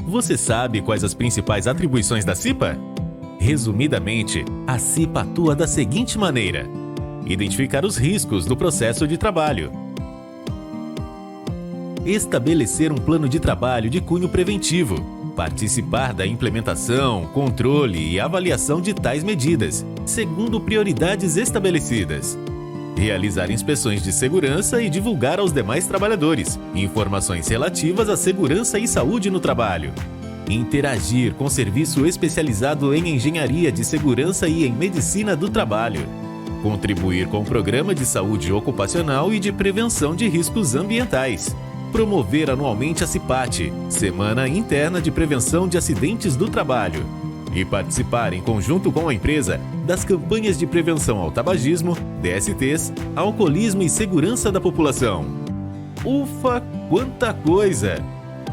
Você sabe quais as principais atribuições da CIPA? Resumidamente, a CIPA atua da seguinte maneira: identificar os riscos do processo de trabalho, estabelecer um plano de trabalho de cunho preventivo, participar da implementação, controle e avaliação de tais medidas, segundo prioridades estabelecidas, realizar inspeções de segurança e divulgar aos demais trabalhadores informações relativas à segurança e saúde no trabalho, interagir com serviço especializado em engenharia de segurança e em medicina do trabalho, contribuir com o programa de saúde ocupacional e de prevenção de riscos ambientais, promover anualmente a CIPAT, Semana Interna de Prevenção de Acidentes do Trabalho, e participar em conjunto com a empresa das campanhas de prevenção ao tabagismo, DSTs, alcoolismo e segurança da população. Ufa, quanta coisa!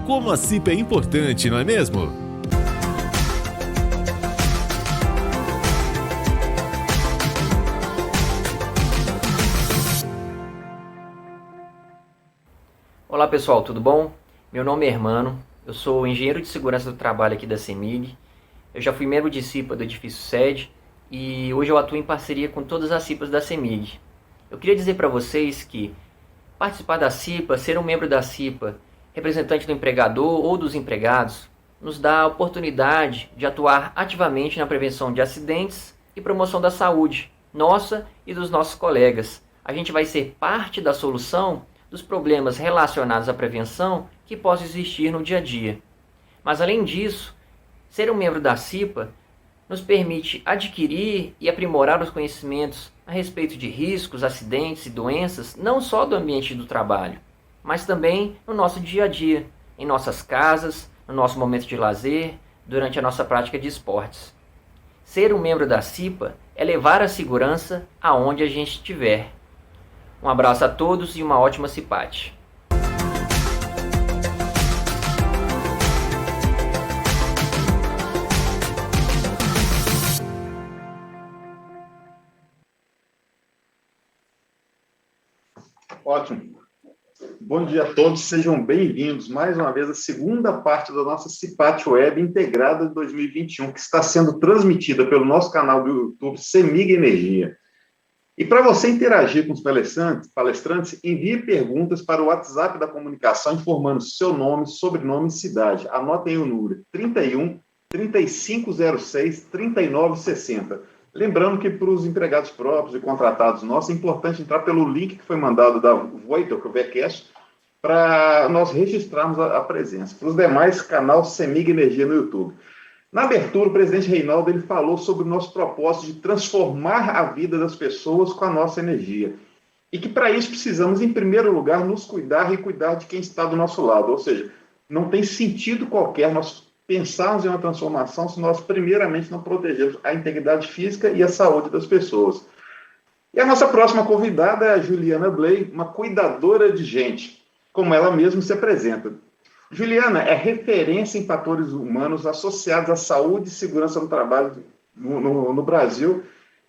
Como a CIPA é importante, não é mesmo? Olá pessoal, tudo bom? Meu nome é Hermano, eu sou engenheiro de segurança do trabalho aqui da CEMIG. Eu já fui membro de CIPA do edifício sede e hoje eu atuo em parceria com todas as CIPAs da CEMIG. Eu queria dizer para vocês que participar da CIPA, ser um membro da CIPA, representante do empregador ou dos empregados, nos dá a oportunidade de atuar ativamente na prevenção de acidentes e promoção da saúde, nossa e dos nossos colegas. A gente vai ser parte da solução dos problemas relacionados à prevenção que possam existir no dia a dia. Mas além disso, ser um membro da CIPA nos permite adquirir e aprimorar os conhecimentos a respeito de riscos, acidentes e doenças, não só do ambiente do trabalho, mas também no nosso dia a dia, em nossas casas, no nosso momento de lazer, durante a nossa prática de esportes. Ser um membro da CIPA é levar a segurança aonde a gente estiver. Um abraço a todos e uma ótima CIPAT. Ótimo. Bom dia a todos, sejam bem-vindos mais uma vez à segunda parte da nossa CIPAT Web Integrada de 2021, que está sendo transmitida pelo nosso canal do YouTube CEMIG Energia. E para você interagir com os palestrantes, envie perguntas para o WhatsApp da comunicação informando seu nome, sobrenome e cidade. Anotem o número 31 3506 3960. Lembrando que para os empregados próprios e contratados nossos, é importante entrar pelo link que foi mandado da Voitel, que é o VCast, para nós registrarmos a presença. Para os demais, canal CEMIG Energia no YouTube. Na abertura, o presidente Reinaldo ele falou sobre o nosso propósito de transformar a vida das pessoas com a nossa energia. E que para isso precisamos, em primeiro lugar, nos cuidar e cuidar de quem está do nosso lado. Ou seja, não tem sentido qualquer nós pensarmos em uma transformação se nós, primeiramente, não protegermos a integridade física e a saúde das pessoas. E a nossa próxima convidada é a Juliana Bley, uma cuidadora de gente, como ela mesma se apresenta. Juliana é referência em fatores humanos associados à saúde e segurança no trabalho no Brasil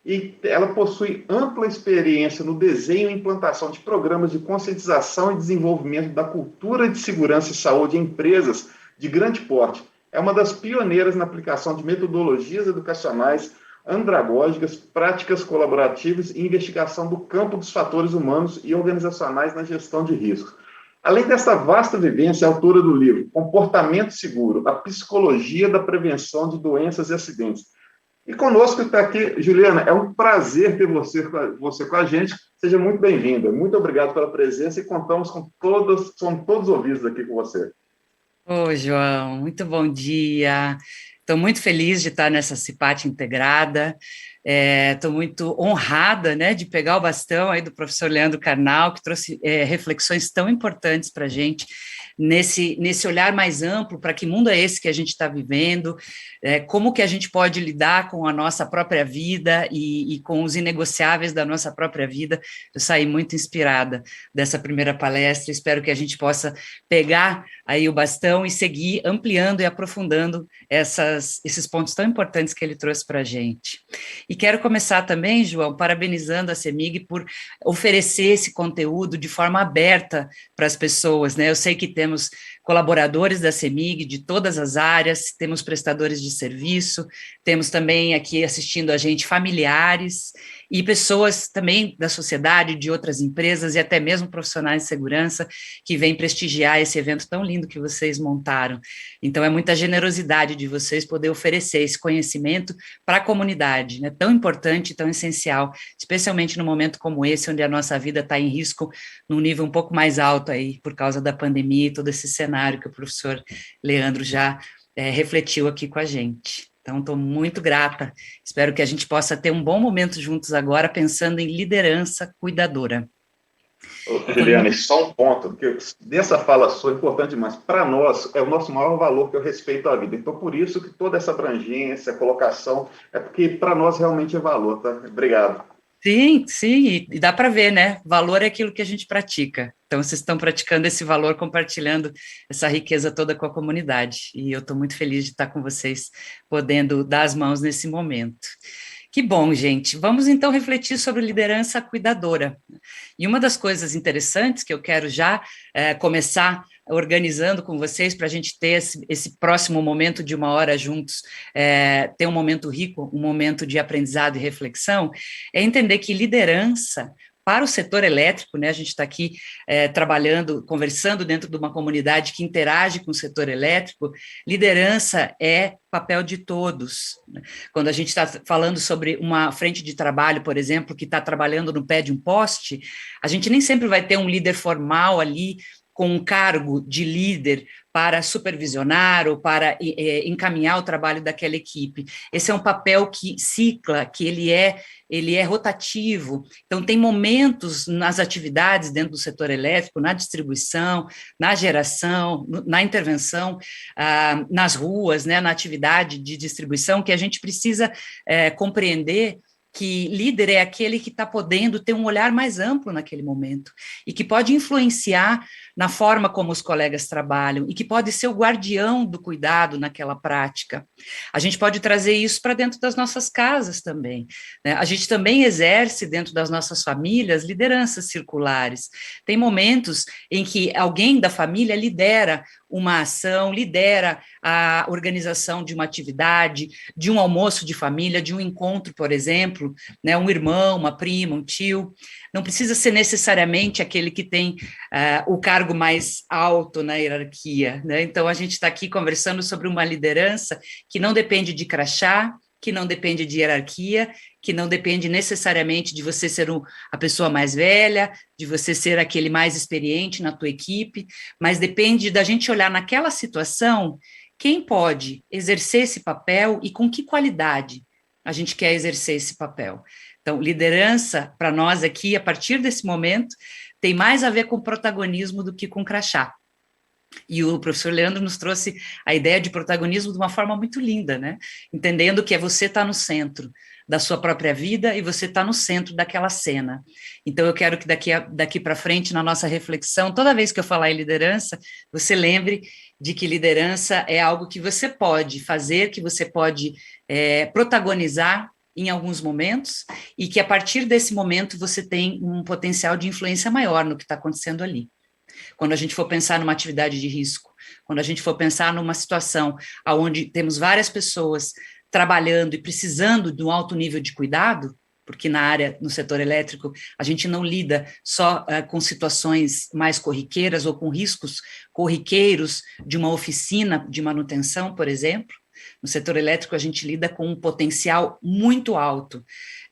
e ela possui ampla experiência no desenho e implantação de programas de conscientização e desenvolvimento da cultura de segurança e saúde em empresas de grande porte. É uma das pioneiras na aplicação de metodologias educacionais, andragógicas, práticas colaborativas e investigação do campo dos fatores humanos e organizacionais na gestão de riscos. Além dessa vasta vivência, é autora do livro Comportamento Seguro, a psicologia da prevenção de doenças e acidentes. E conosco está aqui, Juliana, é um prazer ter você com a gente. Seja muito bem-vinda. Muito obrigado pela presença e contamos com somos todos ouvidos aqui com você. Oi, João, muito bom dia. Estou muito feliz de estar nessa CIPAT integrada. Estou muito honrada, né, de pegar o bastão aí do professor Leandro Carnal, que trouxe reflexões tão importantes para a gente, nesse olhar mais amplo para que mundo é esse que a gente está vivendo, como que a gente pode lidar com a nossa própria vida e com os inegociáveis da nossa própria vida. Eu saí muito inspirada dessa primeira palestra, espero que a gente possa pegar aí o bastão e seguir ampliando e aprofundando esses pontos tão importantes que ele trouxe para a gente. E E quero começar também, João, parabenizando a CEMIG por oferecer esse conteúdo de forma aberta para as pessoas, né? Eu sei que temos colaboradores da CEMIG de todas as áreas, temos prestadores de serviço, temos também aqui assistindo a gente familiares e pessoas também da sociedade, de outras empresas e até mesmo profissionais de segurança que vêm prestigiar esse evento tão lindo que vocês montaram. Então, é muita generosidade de vocês poder oferecer esse conhecimento para a comunidade, né? Tão importante, tão essencial, especialmente no momento como esse, onde a nossa vida está em risco num nível um pouco mais alto aí, por causa da pandemia e todo esse cenário que o professor Leandro já refletiu aqui com a gente. Então, estou muito grata, espero que a gente possa ter um bom momento juntos agora, pensando em liderança cuidadora. Juliana, só um ponto, porque dessa fala sua é importante demais. Para nós, é o nosso maior valor, que é o respeito à vida. Então, por isso que toda essa abrangência, colocação, é porque para nós realmente é valor, tá? Obrigado. Sim, sim, e dá para ver, né? Valor é aquilo que a gente pratica. Então, vocês estão praticando esse valor, compartilhando essa riqueza toda com a comunidade. E eu estou muito feliz de estar com vocês, podendo dar as mãos nesse momento. Que bom, gente. Vamos então refletir sobre liderança cuidadora. E uma das coisas interessantes que eu quero já começar organizando com vocês para a gente ter esse próximo momento de 1 hora juntos, ter um momento rico, um momento de aprendizado e reflexão, é entender que liderança para o setor elétrico, né, a gente está aqui trabalhando, conversando dentro de uma comunidade que interage com o setor elétrico, liderança é papel de todos. Quando a gente está falando sobre uma frente de trabalho, por exemplo, que está trabalhando no pé de um poste, a gente nem sempre vai ter um líder formal ali com um cargo de líder para supervisionar ou para encaminhar o trabalho daquela equipe. Esse é um papel que cicla, que ele é rotativo. Então, tem momentos nas atividades dentro do setor elétrico, na distribuição, na geração, na intervenção, nas ruas, né, na atividade de distribuição, que a gente precisa compreender que líder é aquele que está podendo ter um olhar mais amplo naquele momento e que pode influenciar na forma como os colegas trabalham e que pode ser o guardião do cuidado naquela prática. A gente pode trazer isso para dentro das nossas casas também, né? A gente também exerce dentro das nossas famílias lideranças circulares. Tem momentos em que alguém da família lidera uma ação, lidera a organização de uma atividade, de um almoço de família, de um encontro, por exemplo, né, um irmão, uma prima, um tio. Não precisa ser necessariamente aquele que tem o cargo mais alto na hierarquia, né? Então, a gente está aqui conversando sobre uma liderança que não depende de crachá, que não depende de hierarquia, que não depende necessariamente de você ser a pessoa mais velha, de você ser aquele mais experiente na tua equipe, mas depende da gente olhar naquela situação quem pode exercer esse papel e com que qualidade a gente quer exercer esse papel. Então, liderança, para nós aqui, a partir desse momento, tem mais a ver com protagonismo do que com crachá. E o professor Leandro nos trouxe a ideia de protagonismo de uma forma muito linda, né? Entendendo que é você estar no centro da sua própria vida e você está no centro daquela cena. Então, eu quero que daqui para frente, na nossa reflexão, toda vez que eu falar em liderança, você lembre de que liderança é algo que você pode fazer, que você pode protagonizar em alguns momentos, e que a partir desse momento você tem um potencial de influência maior no que está acontecendo ali. Quando a gente for pensar numa atividade de risco, quando a gente for pensar numa situação onde temos várias pessoas trabalhando e precisando de um alto nível de cuidado, porque no setor elétrico, a gente não lida só com situações mais corriqueiras ou com riscos corriqueiros de uma oficina de manutenção, por exemplo. No setor elétrico, a gente lida com um potencial muito alto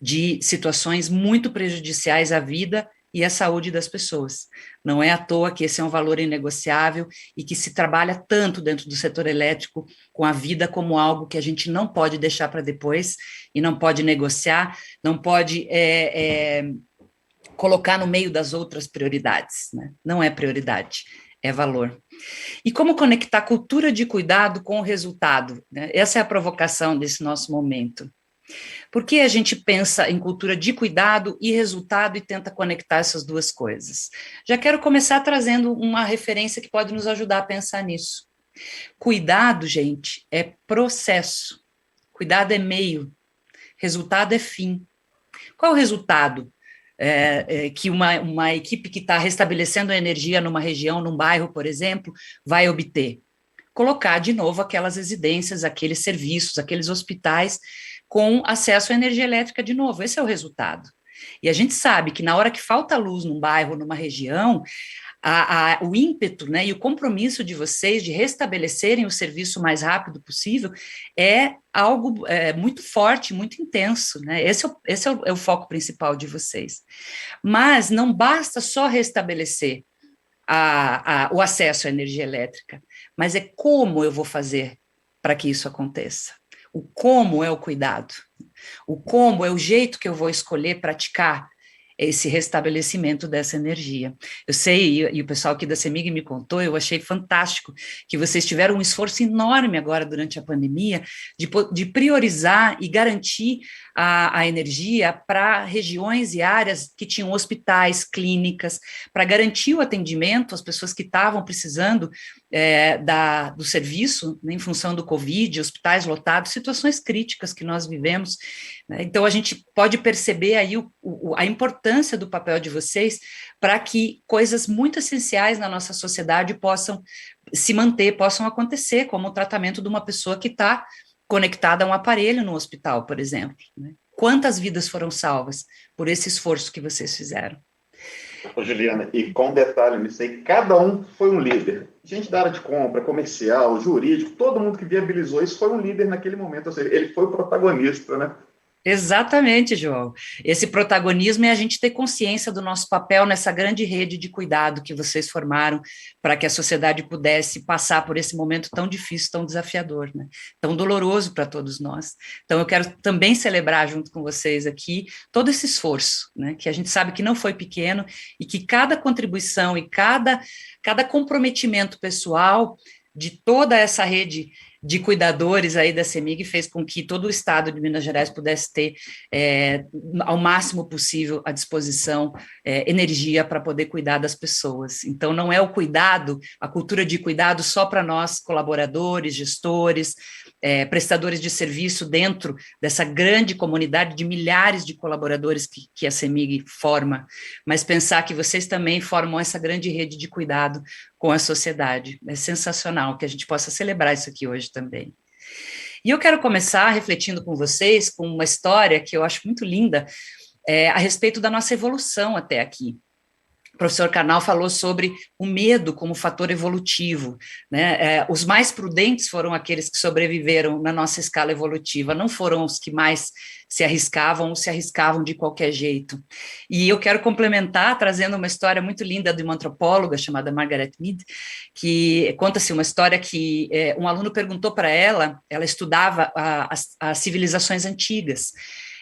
de situações muito prejudiciais à vida e à saúde das pessoas. Não é à toa que esse é um valor inegociável e que se trabalha tanto dentro do setor elétrico com a vida como algo que a gente não pode deixar para depois e não pode negociar, não pode colocar no meio das outras prioridades, né? Não é prioridade, é valor. E como conectar a cultura de cuidado com o resultado, né? Essa é a provocação desse nosso momento. Por que a gente pensa em cultura de cuidado e resultado e tenta conectar essas duas coisas? Já quero começar trazendo uma referência que pode nos ajudar a pensar nisso. Cuidado, gente, é processo. Cuidado é meio. Resultado é fim. Qual é o resultado que uma equipe que está restabelecendo a energia numa região, num bairro, por exemplo, vai obter? Colocar de novo aquelas residências, aqueles serviços, aqueles hospitais com acesso à energia elétrica de novo. Esse é o resultado. E a gente sabe que na hora que falta luz num bairro, numa região, o ímpeto, né, e o compromisso de vocês de restabelecerem o serviço o mais rápido possível é algo muito forte, muito intenso, né? Esse é o foco principal de vocês. Mas não basta só restabelecer o acesso à energia elétrica, mas é como eu vou fazer para que isso aconteça. O como é o cuidado. O como é o jeito que eu vou escolher praticar esse restabelecimento dessa energia. Eu sei, e o pessoal aqui da CEMIG me contou, eu achei fantástico que vocês tiveram um esforço enorme agora durante a pandemia de priorizar e garantir a energia para regiões e áreas que tinham hospitais, clínicas, para garantir o atendimento às pessoas que estavam precisando do serviço, né, em função do Covid, hospitais lotados, situações críticas que nós vivemos, né? Então, a gente pode perceber aí a importância do papel de vocês para que coisas muito essenciais na nossa sociedade possam se manter, possam acontecer, como o tratamento de uma pessoa que está conectada a um aparelho no hospital, por exemplo, né? Quantas vidas foram salvas por esse esforço que vocês fizeram? Ô, Juliana, e com detalhe nisso aí, cada um foi um líder. Gente da área de compra, comercial, jurídico, todo mundo que viabilizou isso foi um líder naquele momento, ou seja, ele foi o protagonista, né? Exatamente, João. Esse protagonismo é a gente ter consciência do nosso papel nessa grande rede de cuidado que vocês formaram para que a sociedade pudesse passar por esse momento tão difícil, tão desafiador, né? Tão doloroso para todos nós. Então, eu quero também celebrar junto com vocês aqui todo esse esforço, né? Que a gente sabe que não foi pequeno e que cada contribuição e cada comprometimento pessoal de toda essa rede de cuidadores aí da CEMIG fez com que todo o estado de Minas Gerais pudesse ter ao máximo possível à disposição energia para poder cuidar das pessoas. Então, não é o cuidado, a cultura de cuidado só para nós, colaboradores, gestores, prestadores de serviço dentro dessa grande comunidade de milhares de colaboradores que a CEMIG forma, mas pensar que vocês também formam essa grande rede de cuidado com a sociedade. É sensacional que a gente possa celebrar isso aqui hoje também. E eu quero começar refletindo com vocês com uma história que eu acho muito linda a respeito da nossa evolução até aqui. O professor Karnal falou sobre o medo como fator evolutivo, né? Os mais prudentes foram aqueles que sobreviveram na nossa escala evolutiva, não foram os que mais se arriscavam ou se arriscavam de qualquer jeito. E eu quero complementar trazendo uma história muito linda de uma antropóloga chamada Margaret Mead, que conta-se uma história que um aluno perguntou para ela estudava as civilizações antigas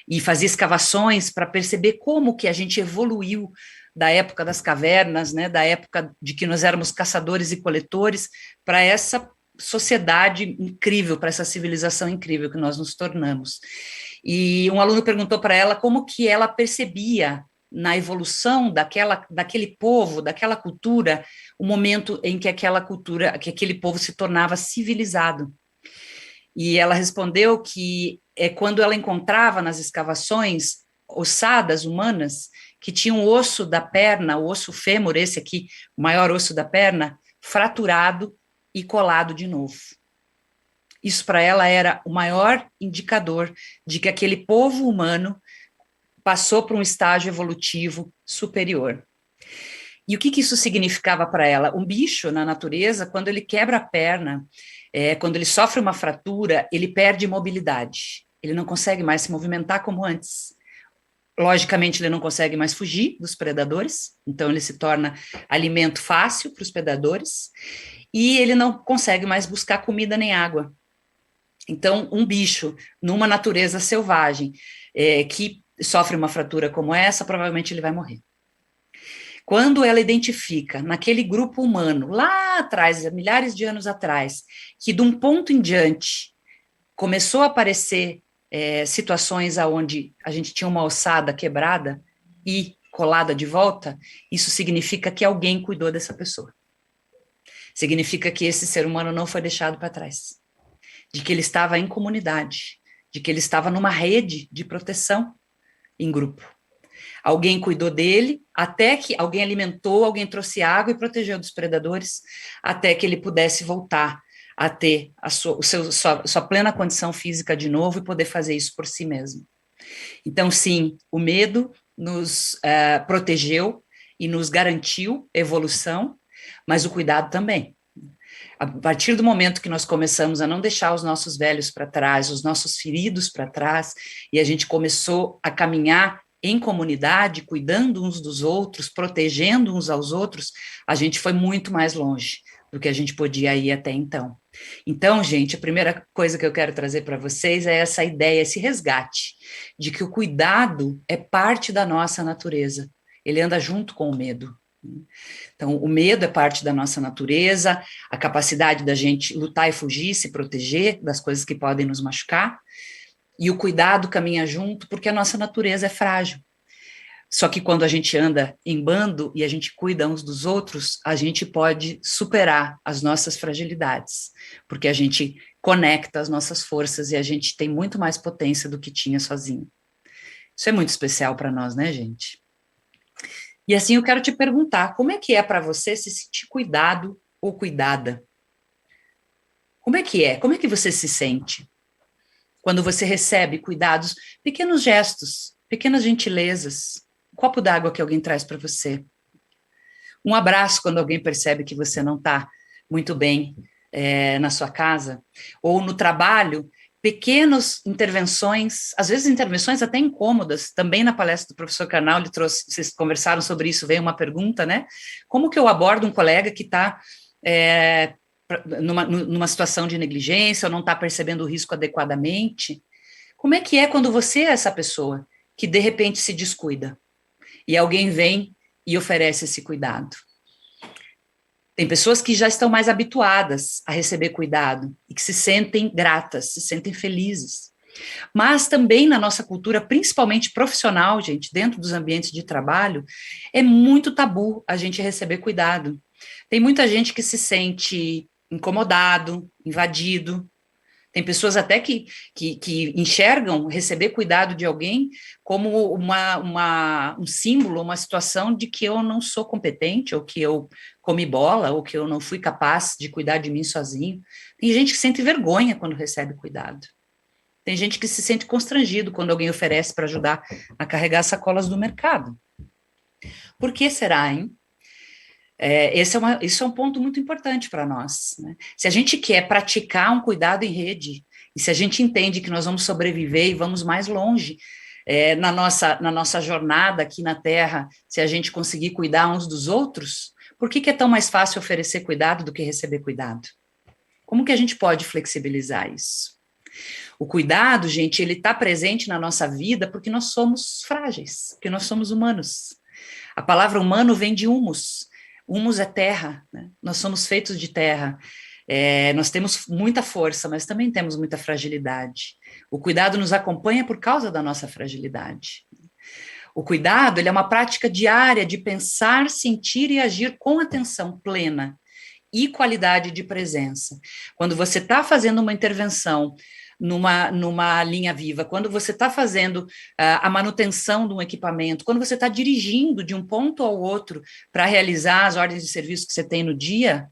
e fazia escavações para perceber como que a gente evoluiu da época das cavernas, né, da época de que nós éramos caçadores e coletores, para essa sociedade incrível, para essa civilização incrível que nós nos tornamos. E um aluno perguntou para ela como que ela percebia na evolução daquele povo, daquela cultura, o momento em que aquele povo se tornava civilizado. E ela respondeu que quando ela encontrava nas escavações ossadas humanas que tinham o osso da perna, o osso fêmur, esse aqui, o maior osso da perna, fraturado e colado de novo. Isso para ela era o maior indicador de que aquele povo humano passou por um estágio evolutivo superior. E o que isso significava para ela? Um bicho na natureza, quando ele quebra a perna, quando ele sofre uma fratura, ele perde mobilidade. Ele não consegue mais se movimentar como antes. Logicamente, ele não consegue mais fugir dos predadores, então ele se torna alimento fácil para os predadores, e ele não consegue mais buscar comida nem água. Então, um bicho numa natureza selvagem que sofre uma fratura como essa, provavelmente ele vai morrer. Quando ela identifica naquele grupo humano, lá atrás, milhares de anos atrás, que de um ponto em diante começou a aparecer situações onde a gente tinha uma ossada quebrada e colada de volta, isso significa que alguém cuidou dessa pessoa. Significa que esse ser humano não foi deixado para trás, de que ele estava em comunidade, de que ele estava numa rede de proteção em grupo. Alguém cuidou dele, até que alguém alimentou, alguém trouxe água e protegeu dos predadores, até que ele pudesse voltar a ter sua plena condição física de novo e poder fazer isso por si mesmo. Então, sim, o medo nos protegeu e nos garantiu evolução, mas o cuidado também. A partir do momento que nós começamos a não deixar os nossos velhos para trás, os nossos feridos para trás, e a gente começou a caminhar em comunidade, cuidando uns dos outros, protegendo uns aos outros, a gente foi muito mais longe do que a gente podia ir até então. Então, gente, a primeira coisa que eu quero trazer para vocês é essa ideia, esse resgate, de que o cuidado é parte da nossa natureza, ele anda junto com o medo. Então, o medo é parte da nossa natureza, a capacidade da gente lutar e fugir, se proteger das coisas que podem nos machucar, e o cuidado caminha junto, porque a nossa natureza é frágil. Só que quando a gente anda em bando e a gente cuida uns dos outros, a gente pode superar as nossas fragilidades, porque a gente conecta as nossas forças e a gente tem muito mais potência do que tinha sozinho. Isso é muito especial para nós, né, gente? E assim eu quero te perguntar, como é para você se sentir cuidado ou cuidada? Como é que é? Como é que você se sente? Quando você recebe cuidados, pequenos gestos, pequenas gentilezas, um copo d'água que alguém traz para você, um abraço quando alguém percebe que você não está muito bem na sua casa, ou no trabalho, pequenas intervenções, às vezes intervenções até incômodas, também na palestra do professor Karnal, ele trouxe, vocês conversaram sobre isso, veio uma pergunta, né? Como que eu abordo um colega que está numa situação de negligência ou não está percebendo o risco adequadamente? Como é que é quando você é essa pessoa que de repente se descuida e alguém vem e oferece esse cuidado? Tem pessoas que já estão mais habituadas a receber cuidado e que se sentem gratas, se sentem felizes. Mas também na nossa cultura, principalmente profissional, gente, dentro dos ambientes de trabalho, é muito tabu a gente receber cuidado. Tem muita gente que se sente incomodado, invadido. Tem pessoas até que enxergam receber cuidado de alguém como um símbolo, uma situação de que eu não sou competente, ou que eu comi bola, ou que eu não fui capaz de cuidar de mim sozinho. Tem gente que sente vergonha quando recebe cuidado. Tem gente que se sente constrangido quando alguém oferece para ajudar a carregar sacolas do mercado. Por que será, hein? Isso é um ponto muito importante para nós, né? Se a gente quer praticar um cuidado em rede, e se a gente entende que nós vamos sobreviver e vamos mais longe na nossa jornada aqui na Terra, se a gente conseguir cuidar uns dos outros, por que é tão mais fácil oferecer cuidado do que receber cuidado? Como que a gente pode flexibilizar isso? O cuidado, gente, ele está presente na nossa vida porque nós somos frágeis, porque nós somos humanos. A palavra humano vem de humus. Humus é terra, né? Nós somos feitos de terra. Nós temos muita força, mas também temos muita fragilidade. O cuidado nos acompanha por causa da nossa fragilidade. O cuidado, ele é uma prática diária de pensar, sentir e agir com atenção plena e qualidade de presença. Quando você está fazendo uma intervenção numa linha viva, quando você está fazendo a manutenção de um equipamento, quando você está dirigindo de um ponto ao outro para realizar as ordens de serviço que você tem no dia,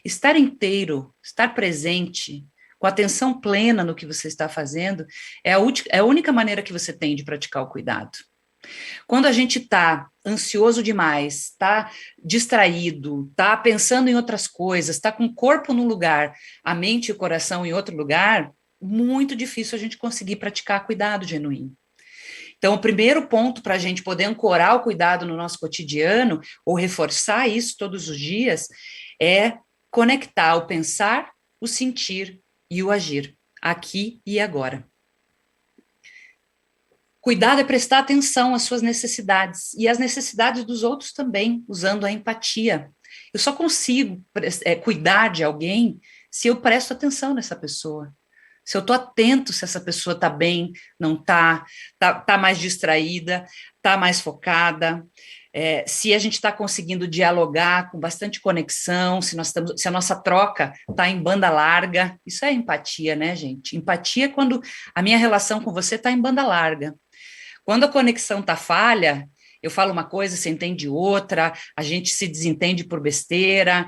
estar inteiro, estar presente, com atenção plena no que você está fazendo, é a única maneira que você tem de praticar o cuidado. Quando a gente está ansioso demais, está distraído, está pensando em outras coisas, está com o corpo num lugar, a mente e o coração em outro lugar, muito difícil a gente conseguir praticar cuidado genuíno. Então, o primeiro ponto para a gente poder ancorar o cuidado no nosso cotidiano, ou reforçar isso todos os dias, é conectar o pensar, o sentir e o agir, aqui e agora. Cuidado é prestar atenção às suas necessidades e às necessidades dos outros também, usando a empatia. Eu só consigo cuidar de alguém se eu presto atenção nessa pessoa. Se eu estou atento se essa pessoa está bem, não está, está mais distraída, está mais focada. se a gente está conseguindo dialogar com bastante conexão, se a nossa troca está em banda larga. Isso é empatia, né, gente? Empatia é quando a minha relação com você está em banda larga. Quando a conexão está falha, eu falo uma coisa, você entende outra, a gente se desentende por besteira,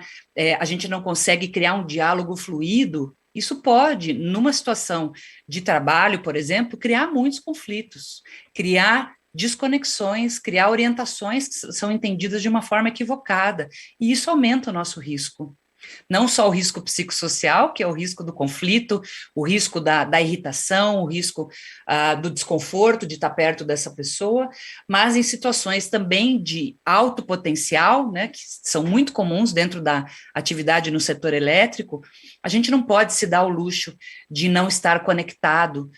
a gente não consegue criar um diálogo fluido. Isso pode, numa situação de trabalho, por exemplo, criar muitos conflitos, criar desconexões, criar orientações que são entendidas de uma forma equivocada, e isso aumenta o nosso risco. Não só o risco psicossocial, que é o risco do conflito, o risco da irritação, o risco do desconforto de estar perto dessa pessoa, mas em situações também de alto potencial, né, que são muito comuns dentro da atividade no setor elétrico, a gente não pode se dar o luxo de não estar conectado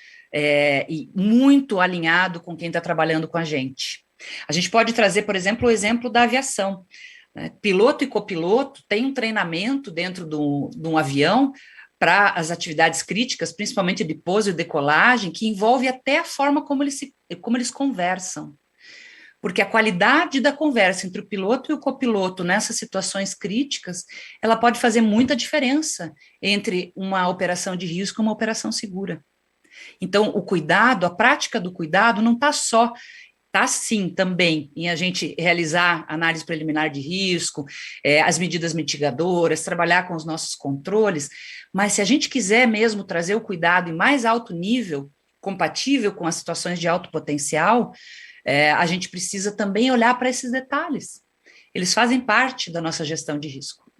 e muito alinhado com quem está trabalhando com a gente. A gente pode trazer, por exemplo, o exemplo da aviação. Piloto e copiloto têm um treinamento dentro de um avião para as atividades críticas, principalmente de pouso e decolagem, que envolve até a forma como eles conversam. Porque a qualidade da conversa entre o piloto e o copiloto nessas situações críticas, ela pode fazer muita diferença entre uma operação de risco e uma operação segura. Então, o cuidado, a prática do cuidado não está só... Está sim também em a gente realizar análise preliminar de risco, as medidas mitigadoras, trabalhar com os nossos controles, mas se a gente quiser mesmo trazer o cuidado em mais alto nível, compatível com as situações de alto potencial, a gente precisa também olhar para esses detalhes. Eles fazem parte da nossa gestão de risco.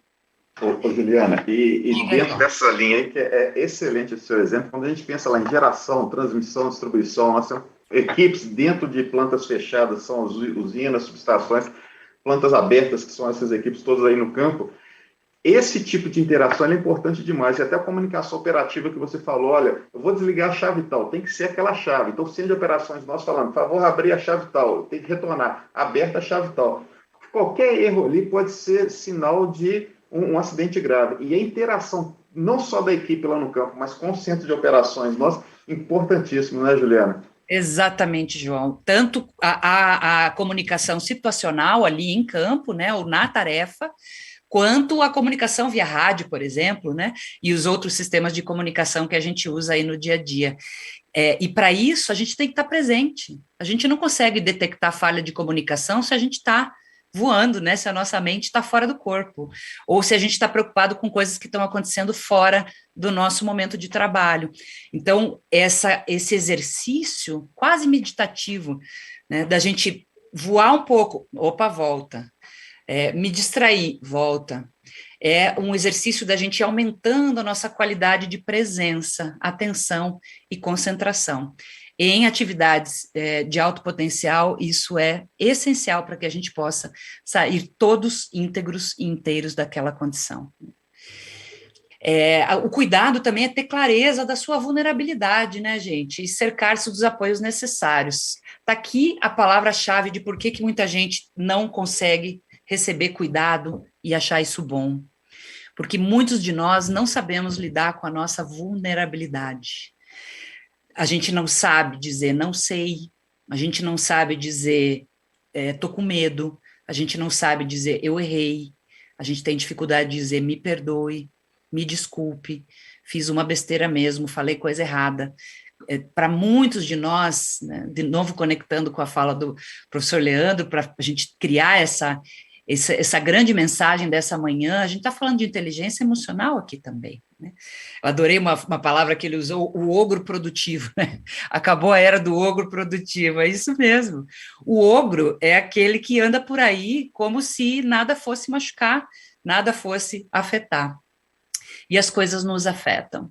Ô, Juliana, e dentro dessa linha aí, que é excelente esse seu exemplo, quando a gente pensa lá em geração, transmissão, distribuição, nós temos equipes dentro de plantas fechadas, são as usinas, subestações, plantas abertas, que são essas equipes todas aí no campo. Esse tipo de interação é importante demais, e até a comunicação operativa que você falou, olha, eu vou desligar a chave tal, tem que ser aquela chave. Então, centro de operações, nós falando, por favor, abrir a chave tal, tem que retornar, aberta a chave tal. Qualquer erro ali pode ser sinal de um acidente grave. E a interação, não só da equipe lá no campo, mas com o centro de operações, nós, importantíssimo, né, Juliana? Exatamente, João. Tanto a comunicação situacional ali em campo, né, ou na tarefa, quanto a comunicação via rádio, por exemplo, né, e os outros sistemas de comunicação que a gente usa aí no dia a dia. E para isso, a gente tem que estar presente. A gente não consegue detectar falha de comunicação se a gente está voando, né, se a nossa mente está fora do corpo, ou se a gente está preocupado com coisas que estão acontecendo fora do nosso momento de trabalho. Então, esse exercício quase meditativo, né, da gente voar um pouco, opa, volta, me distrair, volta, é um exercício da gente ir aumentando a nossa qualidade de presença, atenção e concentração. Em atividades de alto potencial, isso é essencial para que a gente possa sair todos íntegros e inteiros daquela condição. O cuidado também é ter clareza da sua vulnerabilidade, né, gente? E cercar-se dos apoios necessários. Está aqui a palavra-chave de por que muita gente não consegue receber cuidado e achar isso bom. Porque muitos de nós não sabemos lidar com a nossa vulnerabilidade. A gente não sabe dizer não sei, a gente não sabe dizer tô com medo, a gente não sabe dizer eu errei, a gente tem dificuldade de dizer me perdoe, me desculpe, fiz uma besteira mesmo, falei coisa errada. Para muitos de nós, né, de novo conectando com a fala do professor Leandro, para a gente criar essa grande mensagem dessa manhã, a gente está falando de inteligência emocional aqui também, né? Eu adorei uma palavra que ele usou, o ogro produtivo, né? Acabou a era do ogro produtivo, é isso mesmo. O ogro é aquele que anda por aí como se nada fosse machucar, nada fosse afetar. E as coisas nos afetam.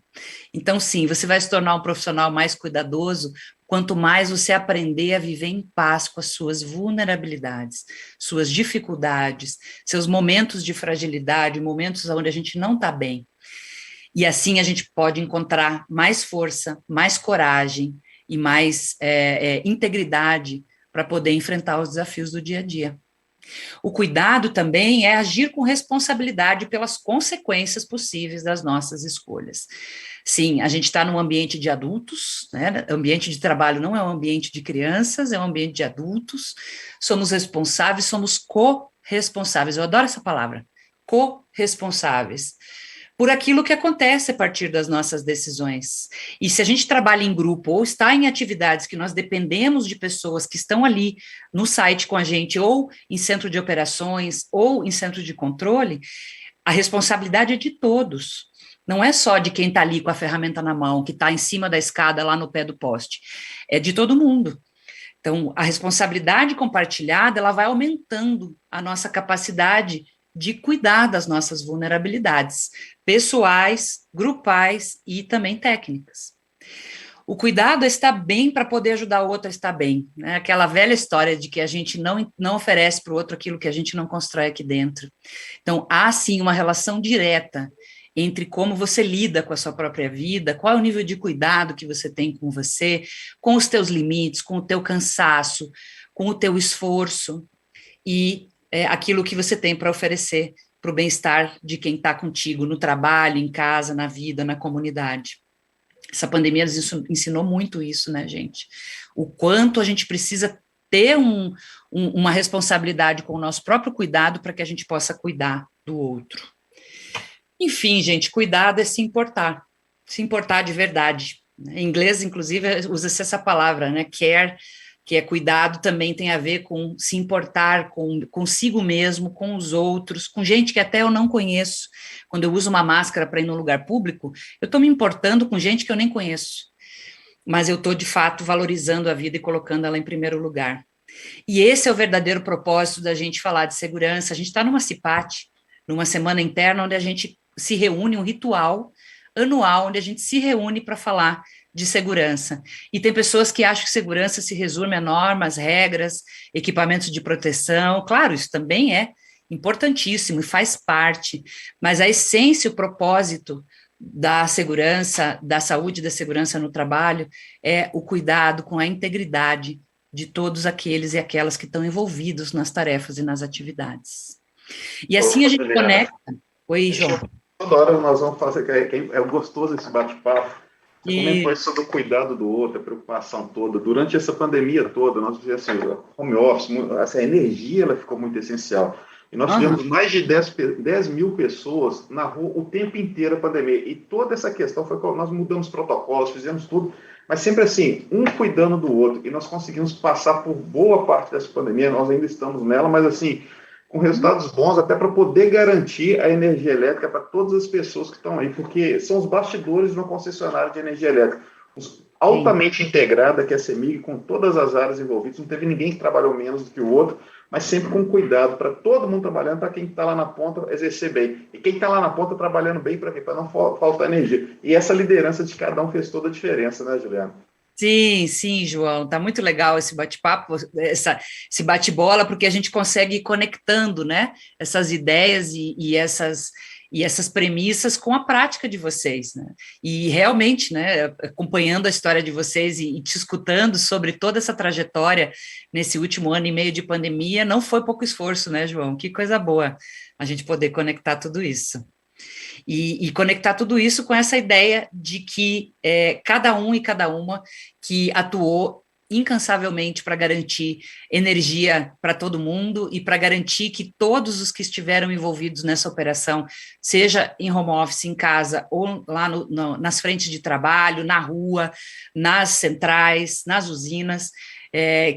Então, sim, você vai se tornar um profissional mais cuidadoso quanto mais você aprender a viver em paz com as suas vulnerabilidades, suas dificuldades, seus momentos de fragilidade, momentos onde a gente não está bem. E assim a gente pode encontrar mais força, mais coragem e mais integridade para poder enfrentar os desafios do dia a dia. O cuidado também é agir com responsabilidade pelas consequências possíveis das nossas escolhas. Sim, a gente está num ambiente de adultos, né? Ambiente de trabalho não é um ambiente de crianças, é um ambiente de adultos. Somos responsáveis, somos corresponsáveis. Eu adoro essa palavra, corresponsáveis por aquilo que acontece a partir das nossas decisões. E se a gente trabalha em grupo ou está em atividades que nós dependemos de pessoas que estão ali no site com a gente, ou em centro de operações, ou em centro de controle, a responsabilidade é de todos. Não é só de quem está ali com a ferramenta na mão, que está em cima da escada, lá no pé do poste. É de todo mundo. Então, a responsabilidade compartilhada, ela vai aumentando a nossa capacidade de cuidar das nossas vulnerabilidades pessoais, grupais e também técnicas. O cuidado é estar bem para poder ajudar o outro a estar bem, né? Aquela velha história de que a gente não oferece para o outro aquilo que a gente não constrói aqui dentro. Então, há sim uma relação direta entre como você lida com a sua própria vida, qual é o nível de cuidado que você tem com você, com os teus limites, com o teu cansaço, com o teu esforço e aquilo que você tem para oferecer para o bem-estar de quem está contigo no trabalho, em casa, na vida, na comunidade. Essa pandemia ensinou muito isso, né, gente? O quanto a gente precisa ter uma responsabilidade com o nosso próprio cuidado para que a gente possa cuidar do outro. Enfim, gente, cuidado é se importar de verdade. Em inglês, inclusive, usa-se essa palavra, né, care, que é cuidado, também tem a ver com se importar consigo mesmo, com os outros, com gente que até eu não conheço. Quando eu uso uma máscara para ir no lugar público, eu estou me importando com gente que eu nem conheço, mas eu estou, de fato, valorizando a vida e colocando ela em primeiro lugar. E esse é o verdadeiro propósito da gente falar de segurança. A gente está numa CIPAT, numa semana interna, onde a gente se reúne, um ritual anual, onde a gente se reúne para falar de segurança. E tem pessoas que acham que segurança se resume a normas, regras, equipamentos de proteção. Claro, isso também é importantíssimo e faz parte, mas a essência, o propósito da segurança, da saúde e da segurança no trabalho é o cuidado com a integridade de todos aqueles e aquelas que estão envolvidos nas tarefas e nas atividades. E assim a gente conecta. Oi, João. Toda hora nós vamos fazer, é gostoso esse bate-papo. Você comentou sobre o cuidado do outro, a preocupação toda. Durante essa pandemia toda, nós fizemos assim, home office, essa energia ela ficou muito essencial. E nós tivemos mais de 10 mil pessoas na rua o tempo inteiro a pandemia. E toda essa questão foi que nós mudamos protocolos, fizemos tudo, mas sempre assim, um cuidando do outro. E nós conseguimos passar por boa parte dessa pandemia, nós ainda estamos nela, mas assim, com resultados bons, até para poder garantir a energia elétrica para todas as pessoas que estão aí, porque são os bastidores de uma concessionária de energia elétrica. Altamente integrada, que é a CEMIG, com todas as áreas envolvidas, não teve ninguém que trabalhou menos do que o outro, mas sempre com cuidado, para todo mundo trabalhando, para quem está lá na ponta exercer bem. E quem está lá na ponta trabalhando bem, para quê? Para não faltar energia. E essa liderança de cada um fez toda a diferença, né, Juliana? Sim, João, tá muito legal esse bate-papo, esse bate-bola, porque a gente consegue ir conectando, né, essas ideias e essas premissas com a prática de vocês, né, e realmente, né, acompanhando a história de vocês e te escutando sobre toda essa trajetória nesse último ano e meio de pandemia, não foi pouco esforço, né, João? Que coisa boa a gente poder conectar tudo isso. E conectar tudo isso com essa ideia de que cada um e cada uma que atuou incansavelmente para garantir energia para todo mundo e para garantir que todos os que estiveram envolvidos nessa operação, seja em home office, em casa, ou lá nas frentes de trabalho, na rua, nas centrais, nas usinas,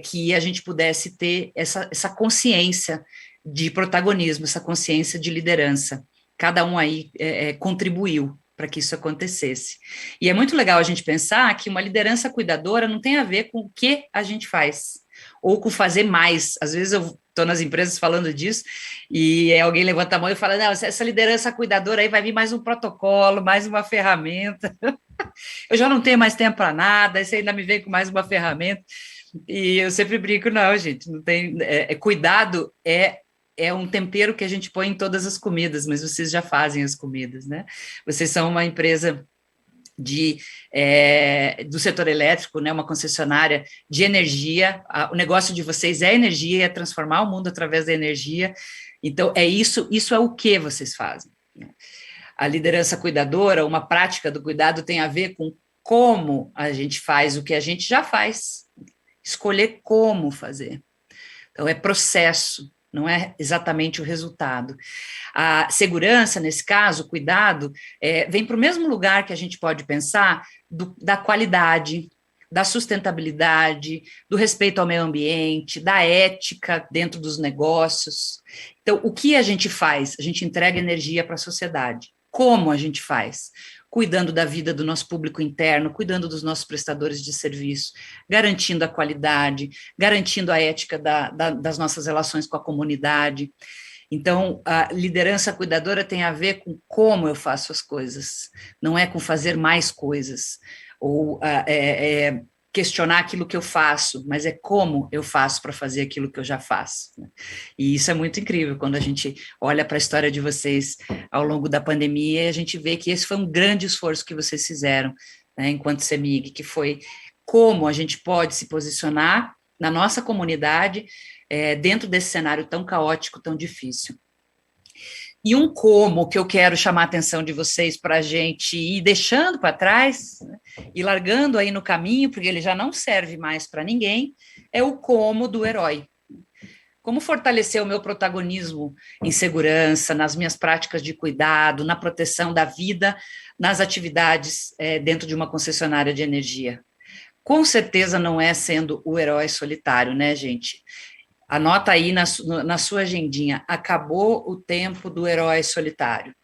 que a gente pudesse ter essa consciência de protagonismo, essa consciência de liderança. Cada um aí contribuiu para que isso acontecesse. E é muito legal a gente pensar que uma liderança cuidadora não tem a ver com o que a gente faz, ou com fazer mais. Às vezes eu estou nas empresas falando disso, e alguém levanta a mão e fala, não, essa liderança cuidadora aí vai vir mais um protocolo, mais uma ferramenta. Eu já não tenho mais tempo para nada, aí você ainda me vem com mais uma ferramenta. E eu sempre brinco, não, gente, não tem... cuidado é um tempero que a gente põe em todas as comidas, mas vocês já fazem as comidas, né? Vocês são uma empresa do setor elétrico, né, uma concessionária de energia. O negócio de vocês é energia, é transformar o mundo através da energia. Então, isso é o que vocês fazem. A liderança cuidadora, uma prática do cuidado, tem a ver com como a gente faz o que a gente já faz, escolher como fazer. Então, é processo, não é exatamente o resultado. A segurança, nesse caso, o cuidado, vem para o mesmo lugar que a gente pode pensar da qualidade, da sustentabilidade, do respeito ao meio ambiente, da ética dentro dos negócios. Então, o que a gente faz? A gente entrega energia para a sociedade. Como a gente faz? Cuidando da vida do nosso público interno, cuidando dos nossos prestadores de serviço, garantindo a qualidade, garantindo a ética das nossas relações com a comunidade. Então, a liderança cuidadora tem a ver com como eu faço as coisas, não é com fazer mais coisas, ou questionar aquilo que eu faço, mas é como eu faço para fazer aquilo que eu já faço. E isso é muito incrível, quando a gente olha para a história de vocês ao longo da pandemia, e a gente vê que esse foi um grande esforço que vocês fizeram, né, enquanto CEMIG, que foi como a gente pode se posicionar na nossa comunidade, dentro desse cenário tão caótico, tão difícil. E um como que eu quero chamar a atenção de vocês para a gente ir deixando para trás, né, e largando aí no caminho, porque ele já não serve mais para ninguém, é o como do herói. Como fortalecer o meu protagonismo em segurança, nas minhas práticas de cuidado, na proteção da vida, nas atividades dentro de uma concessionária de energia. Com certeza não é sendo o herói solitário, né, gente? Anota aí na sua agendinha, acabou o tempo do herói solitário.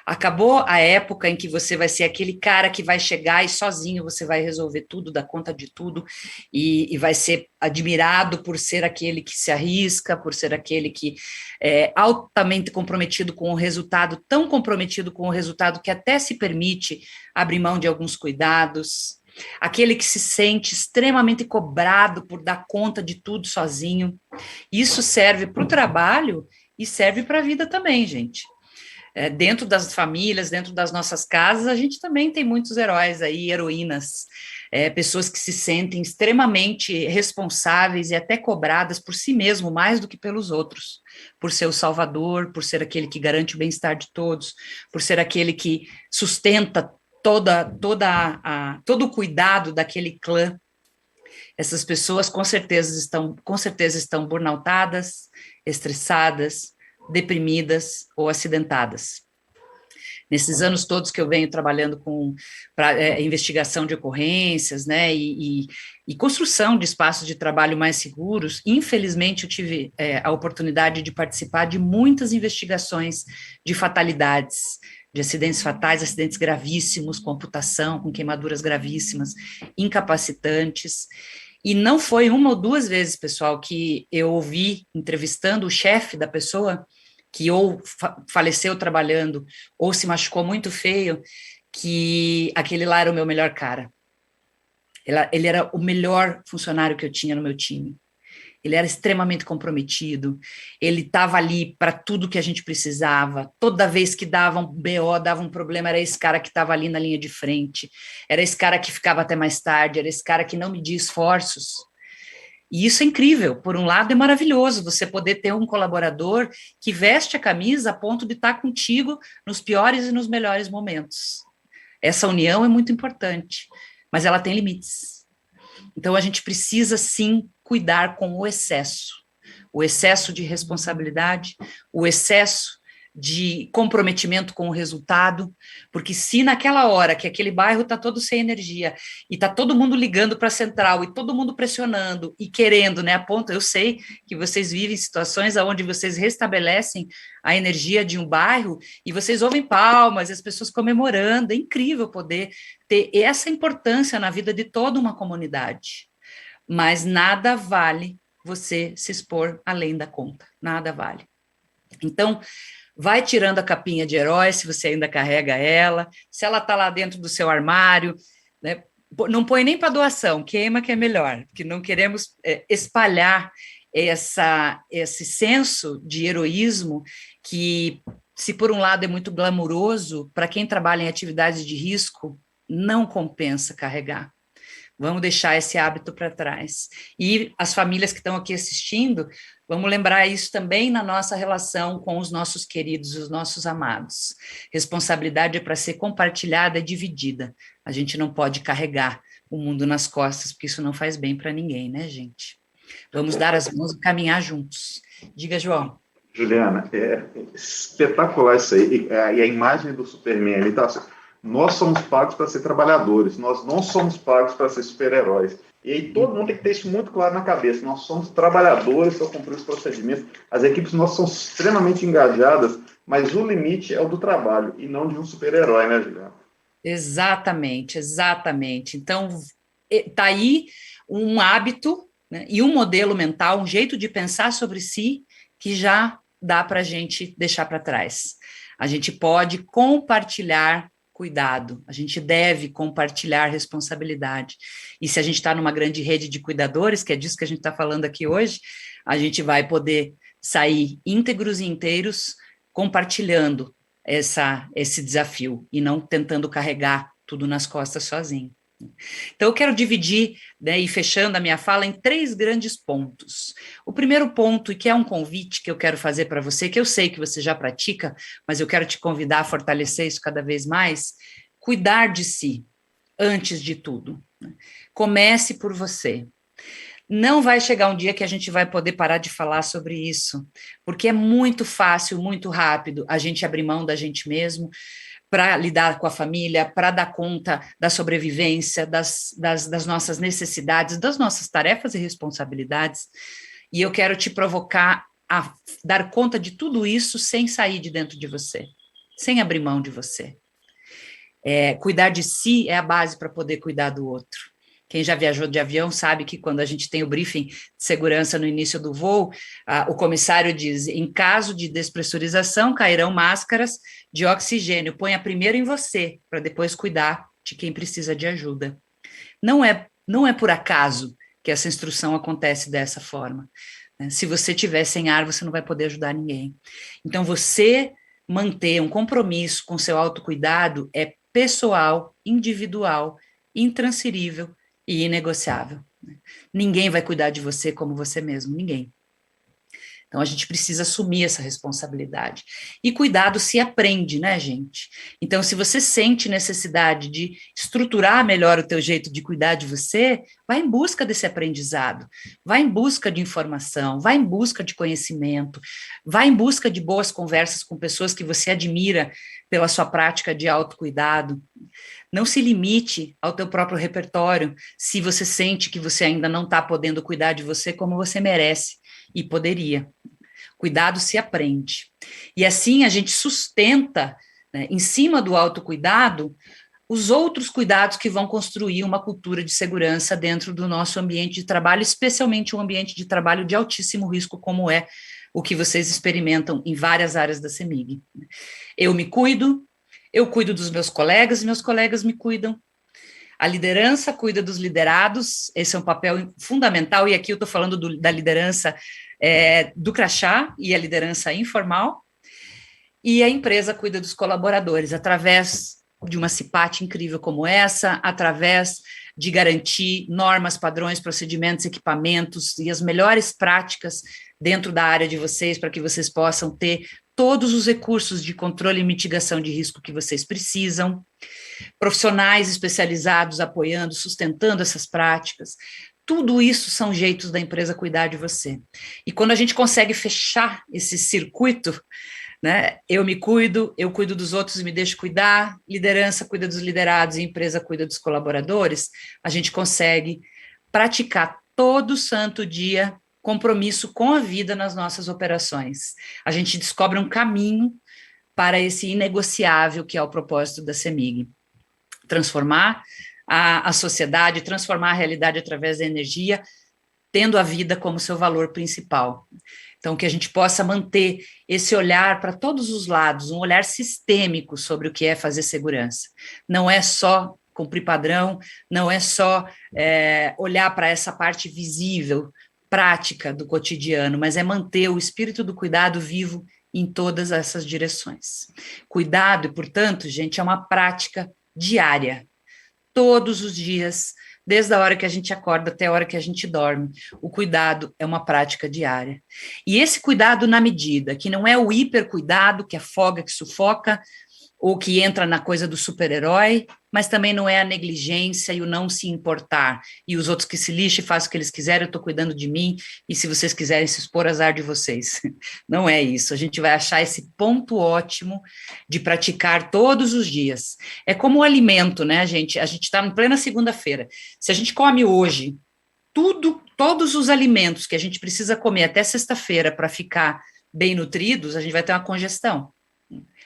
Acabou a época em que você vai ser aquele cara que vai chegar e sozinho você vai resolver tudo, dar conta de tudo, e vai ser admirado por ser aquele que se arrisca, por ser aquele que é altamente comprometido com o resultado, tão comprometido com o resultado que até se permite abrir mão de alguns cuidados, aquele que se sente extremamente cobrado por dar conta de tudo sozinho. Isso serve para o trabalho e serve para a vida também, gente. Dentro das famílias, dentro das nossas casas, a gente também tem muitos heróis aí, heroínas, pessoas que se sentem extremamente responsáveis e até cobradas por si mesmo, mais do que pelos outros, por ser o salvador, por ser aquele que garante o bem-estar de todos, por ser aquele que sustenta todo o cuidado daquele clã. Essas pessoas com certeza estão burnoutadas, estressadas, deprimidas ou acidentadas. Nesses anos todos que eu venho trabalhando com investigação de ocorrências, né, e construção de espaços de trabalho mais seguros, infelizmente eu tive a oportunidade de participar de muitas investigações de fatalidades, de acidentes fatais, acidentes gravíssimos, com amputação, com queimaduras gravíssimas, incapacitantes. E não foi uma ou duas vezes, pessoal, que eu ouvi, entrevistando o chefe da pessoa, que ou faleceu trabalhando, ou se machucou muito feio, que aquele lá era o meu melhor cara. Ele era o melhor funcionário que eu tinha no meu time. Ele era extremamente comprometido, ele estava ali para tudo que a gente precisava, toda vez que dava um BO, dava um problema, era esse cara que estava ali na linha de frente, era esse cara que ficava até mais tarde, era esse cara que não media esforços. E isso é incrível, por um lado é maravilhoso você poder ter um colaborador que veste a camisa a ponto de estar contigo nos piores e nos melhores momentos. Essa união é muito importante, mas ela tem limites. Então a gente precisa sim cuidar com o excesso de responsabilidade, o excesso de comprometimento com o resultado, porque se naquela hora que aquele bairro está todo sem energia e está todo mundo ligando para a central e todo mundo pressionando e querendo, né, a ponto, eu sei que vocês vivem situações onde vocês restabelecem a energia de um bairro e vocês ouvem palmas, as pessoas comemorando, é incrível poder ter essa importância na vida de toda uma comunidade. Mas nada vale você se expor além da conta, nada vale. Então, vai tirando a capinha de herói, se você ainda carrega ela, se ela está lá dentro do seu armário, né, não põe nem para doação, queima que é melhor, porque não queremos espalhar esse senso de heroísmo que, se por um lado é muito glamuroso, para quem trabalha em atividades de risco, não compensa carregar. Vamos deixar esse hábito para trás. E as famílias que estão aqui assistindo, vamos lembrar isso também na nossa relação com os nossos queridos, os nossos amados. Responsabilidade é para ser compartilhada e dividida. A gente não pode carregar o mundo nas costas, porque isso não faz bem para ninguém, né, gente? Vamos dar as mãos e caminhar juntos. Diga, João. Juliana, é espetacular isso aí. E a imagem do Superman ali tá assim, nós somos pagos para ser trabalhadores, nós não somos pagos para ser super-heróis. E aí todo mundo tem que ter isso muito claro na cabeça. Nós somos trabalhadores para cumprir os procedimentos. As equipes nossas são extremamente engajadas, mas o limite é o do trabalho e não de um super-herói, né, Juliana? Exatamente, exatamente. Então, está aí um hábito, né, e um modelo mental, um jeito de pensar sobre si que já dá para a gente deixar para trás. A gente pode compartilhar cuidado, a gente deve compartilhar responsabilidade. E se a gente está numa grande rede de cuidadores, que é disso que a gente está falando aqui hoje, a gente vai poder sair íntegros e inteiros compartilhando esse desafio e não tentando carregar tudo nas costas sozinho. Então, eu quero dividir, né, e fechando a minha fala, em 3 grandes pontos. O primeiro ponto, e que é um convite que eu quero fazer para você, que eu sei que você já pratica, mas eu quero te convidar a fortalecer isso cada vez mais, cuidar de si, antes de tudo. Comece por você. Não vai chegar um dia que a gente vai poder parar de falar sobre isso, porque é muito fácil, muito rápido a gente abrir mão da gente mesmo, para lidar com a família, para dar conta da sobrevivência, das nossas necessidades, das nossas tarefas e responsabilidades. E eu quero te provocar a dar conta de tudo isso sem sair de dentro de você, sem abrir mão de você. Cuidar de si é a base para poder cuidar do outro. Quem já viajou de avião sabe que quando a gente tem o briefing de segurança no início do voo, o comissário diz, em caso de despressurização, cairão máscaras de oxigênio, ponha primeiro em você, para depois cuidar de quem precisa de ajuda. Não é por acaso que essa instrução acontece dessa forma. Se você estiver sem ar, você não vai poder ajudar ninguém. Então, você manter um compromisso com seu autocuidado é pessoal, individual, intransferível e inegociável. Ninguém vai cuidar de você como você mesmo, ninguém. Então, a gente precisa assumir essa responsabilidade. E cuidado se aprende, né, gente? Então, se você sente necessidade de estruturar melhor o teu jeito de cuidar de você, vai em busca desse aprendizado, vai em busca de informação, vai em busca de conhecimento, vai em busca de boas conversas com pessoas que você admira pela sua prática de autocuidado. Não se limite ao teu próprio repertório se você sente que você ainda não está podendo cuidar de você como você merece e poderia. Cuidado se aprende. E assim a gente sustenta, né, em cima do autocuidado, os outros cuidados que vão construir uma cultura de segurança dentro do nosso ambiente de trabalho, especialmente um ambiente de trabalho de altíssimo risco, como é o que vocês experimentam em várias áreas da CEMIG. Eu me cuido, eu cuido dos meus colegas me cuidam. A liderança cuida dos liderados, esse é um papel fundamental, e aqui eu estou falando da liderança do crachá e a liderança informal, e a empresa cuida dos colaboradores, através de uma CIPAT incrível como essa, através de garantir normas, padrões, procedimentos, equipamentos e as melhores práticas dentro da área de vocês, para que vocês possam ter todos os recursos de controle e mitigação de risco que vocês precisam, profissionais especializados apoiando, sustentando essas práticas. Tudo isso são jeitos da empresa cuidar de você. E quando a gente consegue fechar esse circuito, né, eu me cuido, eu cuido dos outros e me deixo cuidar, liderança cuida dos liderados e empresa cuida dos colaboradores, a gente consegue praticar todo santo dia compromisso com a vida nas nossas operações. A gente descobre um caminho para esse inegociável que é o propósito da CEMIG. Transformar a sociedade, transformar a realidade através da energia, tendo a vida como seu valor principal. Então, que a gente possa manter esse olhar para todos os lados, um olhar sistêmico sobre o que é fazer segurança. Não é só cumprir padrão, não é só olhar para essa parte visível, prática do cotidiano, mas é manter o espírito do cuidado vivo em todas essas direções. Cuidado, e, portanto, gente, é uma prática diária. todos os dias, desde a hora que a gente acorda até a hora que a gente dorme. O cuidado é uma prática diária. E esse cuidado na medida, que não é o hipercuidado, que afoga, que sufoca, ou que entra na coisa do super-herói, mas também não é a negligência e o não se importar, e os outros que se lixem, façam o que eles quiserem, eu estou cuidando de mim, e se vocês quiserem se expor, azar de vocês. Não é isso, a gente vai achar esse ponto ótimo de praticar todos os dias. É como o alimento, né, a gente está em plena segunda-feira, se a gente come hoje todos os alimentos que a gente precisa comer até sexta-feira para ficar bem nutridos, a gente vai ter uma congestão.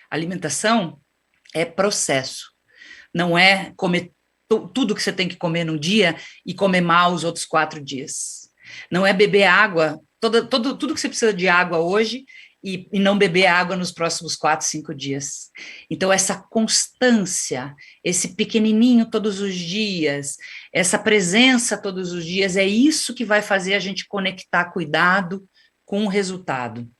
Alimentação é processo, não é comer tudo que você tem que comer num dia e comer mal os outros 4 dias. Não é beber água, tudo que você precisa de água hoje e não beber água nos próximos 4, 5 dias. Então, essa constância, esse pequenininho todos os dias, essa presença todos os dias, é isso que vai fazer a gente conectar cuidado com o resultado.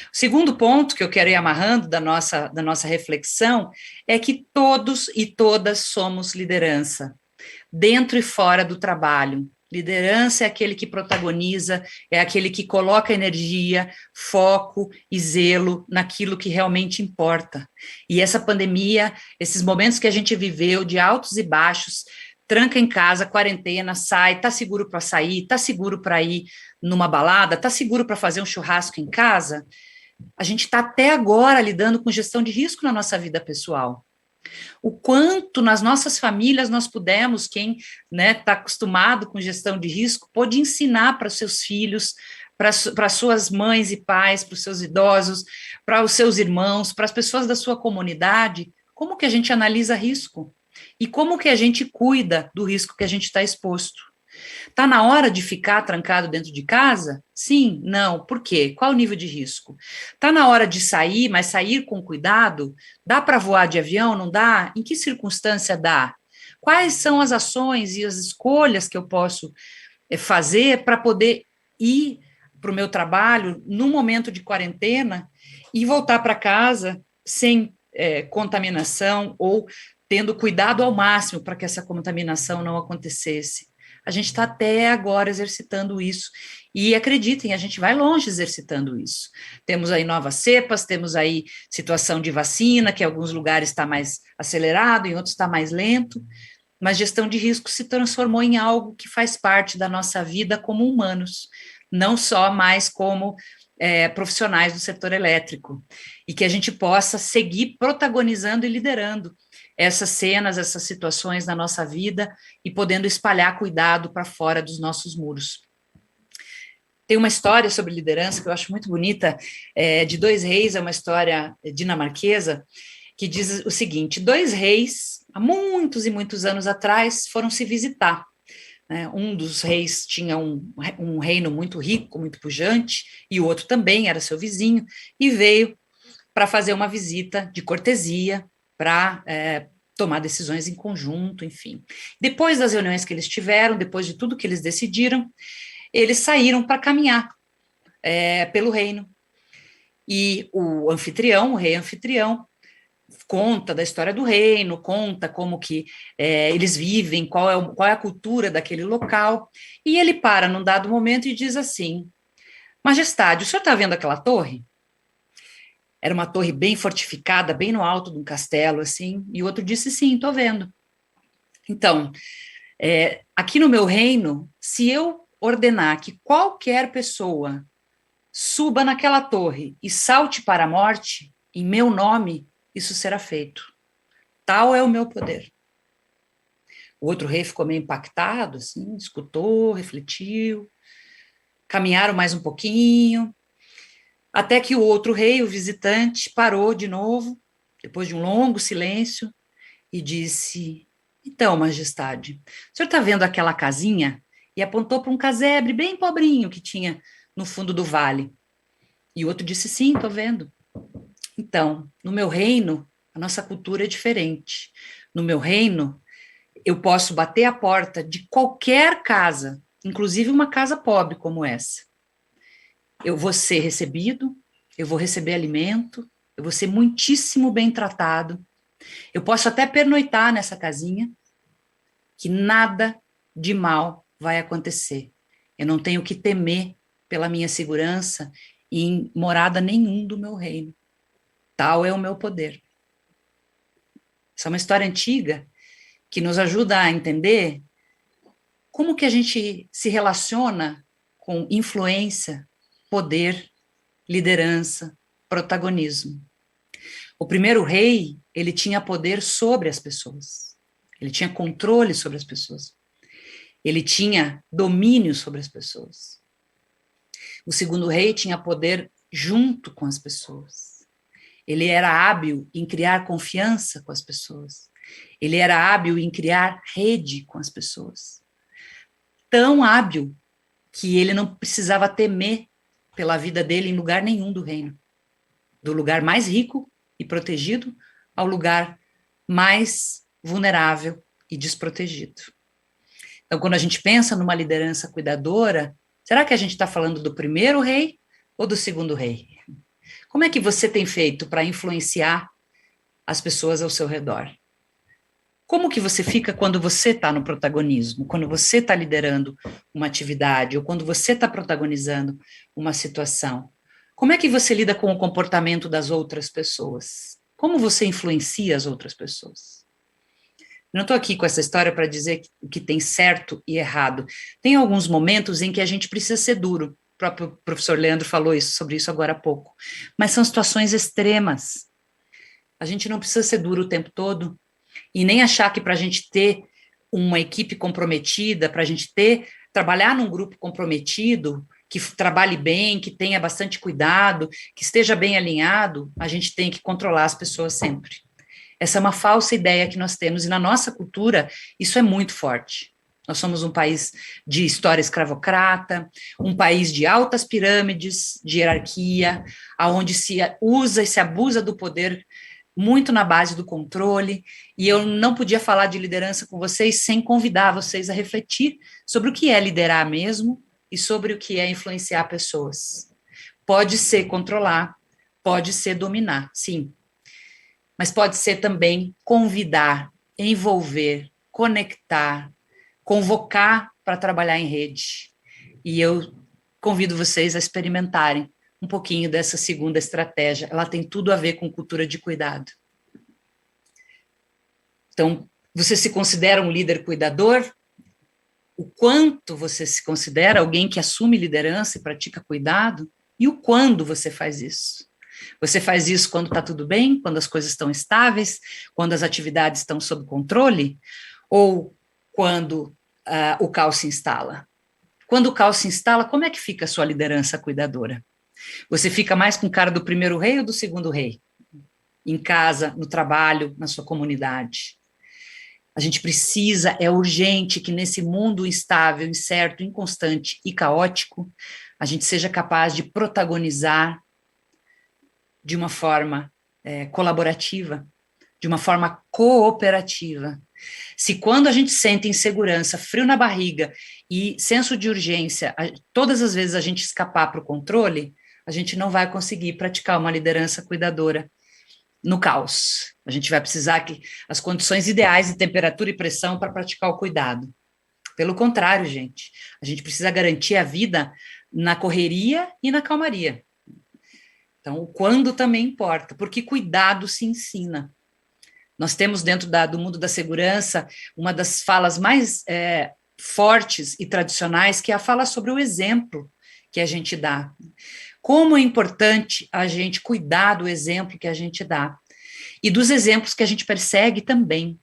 O segundo ponto que eu quero ir amarrando da nossa reflexão é que todos e todas somos liderança, dentro e fora do trabalho. Liderança é aquele que protagoniza, é aquele que coloca energia, foco e zelo naquilo que realmente importa. E essa pandemia, esses momentos que a gente viveu de altos e baixos, tranca em casa, quarentena, sai, tá seguro para sair, tá seguro para ir numa balada, tá seguro para fazer um churrasco em casa? A gente está até agora lidando com gestão de risco na nossa vida pessoal. O quanto nas nossas famílias nós pudemos, quem está acostumado com gestão de risco, pode ensinar para os seus filhos, para as suas mães e pais, para os seus idosos, para os seus irmãos, para as pessoas da sua comunidade, como que a gente analisa risco e como que a gente cuida do risco que a gente está exposto. Está na hora de ficar trancado dentro de casa? Sim, não. Por quê? Qual o nível de risco? Está na hora de sair, mas sair com cuidado? Dá para voar de avião? Não dá? Em que circunstância dá? Quais são as ações e as escolhas que eu posso fazer para poder ir para o meu trabalho num momento de quarentena e voltar para casa sem contaminação ou tendo cuidado ao máximo para que essa contaminação não acontecesse? A gente está até agora exercitando isso, e acreditem, a gente vai longe exercitando isso. Temos aí novas cepas, temos aí situação de vacina, que em alguns lugares está mais acelerado, em outros está mais lento, mas gestão de risco se transformou em algo que faz parte da nossa vida como humanos, não só mais como profissionais do setor elétrico, e que a gente possa seguir protagonizando e liderando essas cenas, essas situações na nossa vida e podendo espalhar cuidado para fora dos nossos muros. Tem uma história sobre liderança que eu acho muito bonita, de 2 reis, é uma história dinamarquesa, que diz o seguinte: 2 reis, há muitos e muitos anos atrás, foram se visitar. Um dos reis tinha um reino muito rico, muito pujante, e o outro também era seu vizinho, e veio para fazer uma visita de cortesia, para tomar decisões em conjunto, enfim. Depois das reuniões que eles tiveram, depois de tudo que eles decidiram, eles saíram para caminhar pelo reino. E o rei anfitrião, conta da história do reino, conta como que eles vivem, qual é a cultura daquele local, e ele para num dado momento e diz assim: Majestade, o senhor está vendo aquela torre? Era uma torre bem fortificada, bem no alto de um castelo, assim, e o outro disse, sim, estou vendo. Então, aqui no meu reino, se eu ordenar que qualquer pessoa suba naquela torre e salte para a morte, em meu nome, isso será feito. Tal é o meu poder. O outro rei ficou meio impactado, assim, escutou, refletiu, caminharam mais um pouquinho, até que o outro rei, o visitante, parou de novo, depois de um longo silêncio, e disse: então, majestade, o senhor está vendo aquela casinha? E apontou para um casebre bem pobrinho que tinha no fundo do vale. E o outro disse: sim, estou vendo. Então, no meu reino, a nossa cultura é diferente. No meu reino, eu posso bater a porta de qualquer casa, inclusive uma casa pobre como essa. Eu vou ser recebido, eu vou receber alimento, eu vou ser muitíssimo bem tratado. Eu posso até pernoitar nessa casinha, que nada de mal vai acontecer. Eu não tenho que temer pela minha segurança em morada nenhum do meu reino. Tal é o meu poder. Essa é uma história antiga que nos ajuda a entender como que a gente se relaciona com influência, poder, liderança, protagonismo. O primeiro rei, ele tinha poder sobre as pessoas. Ele tinha controle sobre as pessoas. Ele tinha domínio sobre as pessoas. O segundo rei tinha poder junto com as pessoas. Ele era hábil em criar confiança com as pessoas. Ele era hábil em criar rede com as pessoas. Tão hábil que ele não precisava temer pela vida dele em lugar nenhum do reino. Do lugar mais rico e protegido ao lugar mais vulnerável e desprotegido. Então, quando a gente pensa numa liderança cuidadora, será que a gente está falando do primeiro rei ou do segundo rei? Como é que você tem feito para influenciar as pessoas ao seu redor? Como que você fica quando você está no protagonismo, quando você está liderando uma atividade, ou quando você está protagonizando uma situação? Como é que você lida com o comportamento das outras pessoas? Como você influencia as outras pessoas? Eu não estou aqui com essa história para dizer o que tem certo e errado. Tem alguns momentos em que a gente precisa ser duro. O próprio professor Leandro falou sobre isso agora há pouco. Mas são situações extremas. A gente não precisa ser duro o tempo todo e nem achar que para a gente ter uma equipe comprometida, para a gente trabalhar num grupo comprometido, que trabalhe bem, que tenha bastante cuidado, que esteja bem alinhado, a gente tem que controlar as pessoas sempre. Essa é uma falsa ideia que nós temos, e na nossa cultura isso é muito forte. Nós somos um país de história escravocrata, um país de altas pirâmides, de hierarquia, onde se usa e se abusa do poder muito na base do controle, e eu não podia falar de liderança com vocês sem convidar vocês a refletir sobre o que é liderar mesmo e sobre o que é influenciar pessoas. Pode ser controlar, pode ser dominar, sim, mas pode ser também convidar, envolver, conectar, convocar para trabalhar em rede. E eu convido vocês a experimentarem um pouquinho dessa segunda estratégia. Ela tem tudo a ver com cultura de cuidado. Então, você se considera um líder cuidador? O quanto você se considera alguém que assume liderança e pratica cuidado? E o quando você faz isso? Você faz isso quando está tudo bem, quando as coisas estão estáveis, quando as atividades estão sob controle? Ou quando o caos se instala? Quando o caos se instala, como é que fica a sua liderança cuidadora? Você fica mais com cara do primeiro rei ou do segundo rei? Em casa, no trabalho, na sua comunidade. A gente precisa, é urgente que nesse mundo instável, incerto, inconstante e caótico, a gente seja capaz de protagonizar de uma forma colaborativa, de uma forma cooperativa. Se quando a gente sente insegurança, frio na barriga e senso de urgência, todas as vezes a gente escapar para o controle, a gente não vai conseguir praticar uma liderança cuidadora no caos. A gente vai precisar que as condições ideais de temperatura e pressão para praticar o cuidado. Pelo contrário, gente, a gente precisa garantir a vida na correria e na calmaria. Então, o quando também importa, porque cuidado se ensina. Nós temos dentro do mundo da segurança uma das falas mais fortes e tradicionais, que é a fala sobre o exemplo que a gente dá. Como é importante a gente cuidar do exemplo que a gente dá e dos exemplos que a gente persegue também,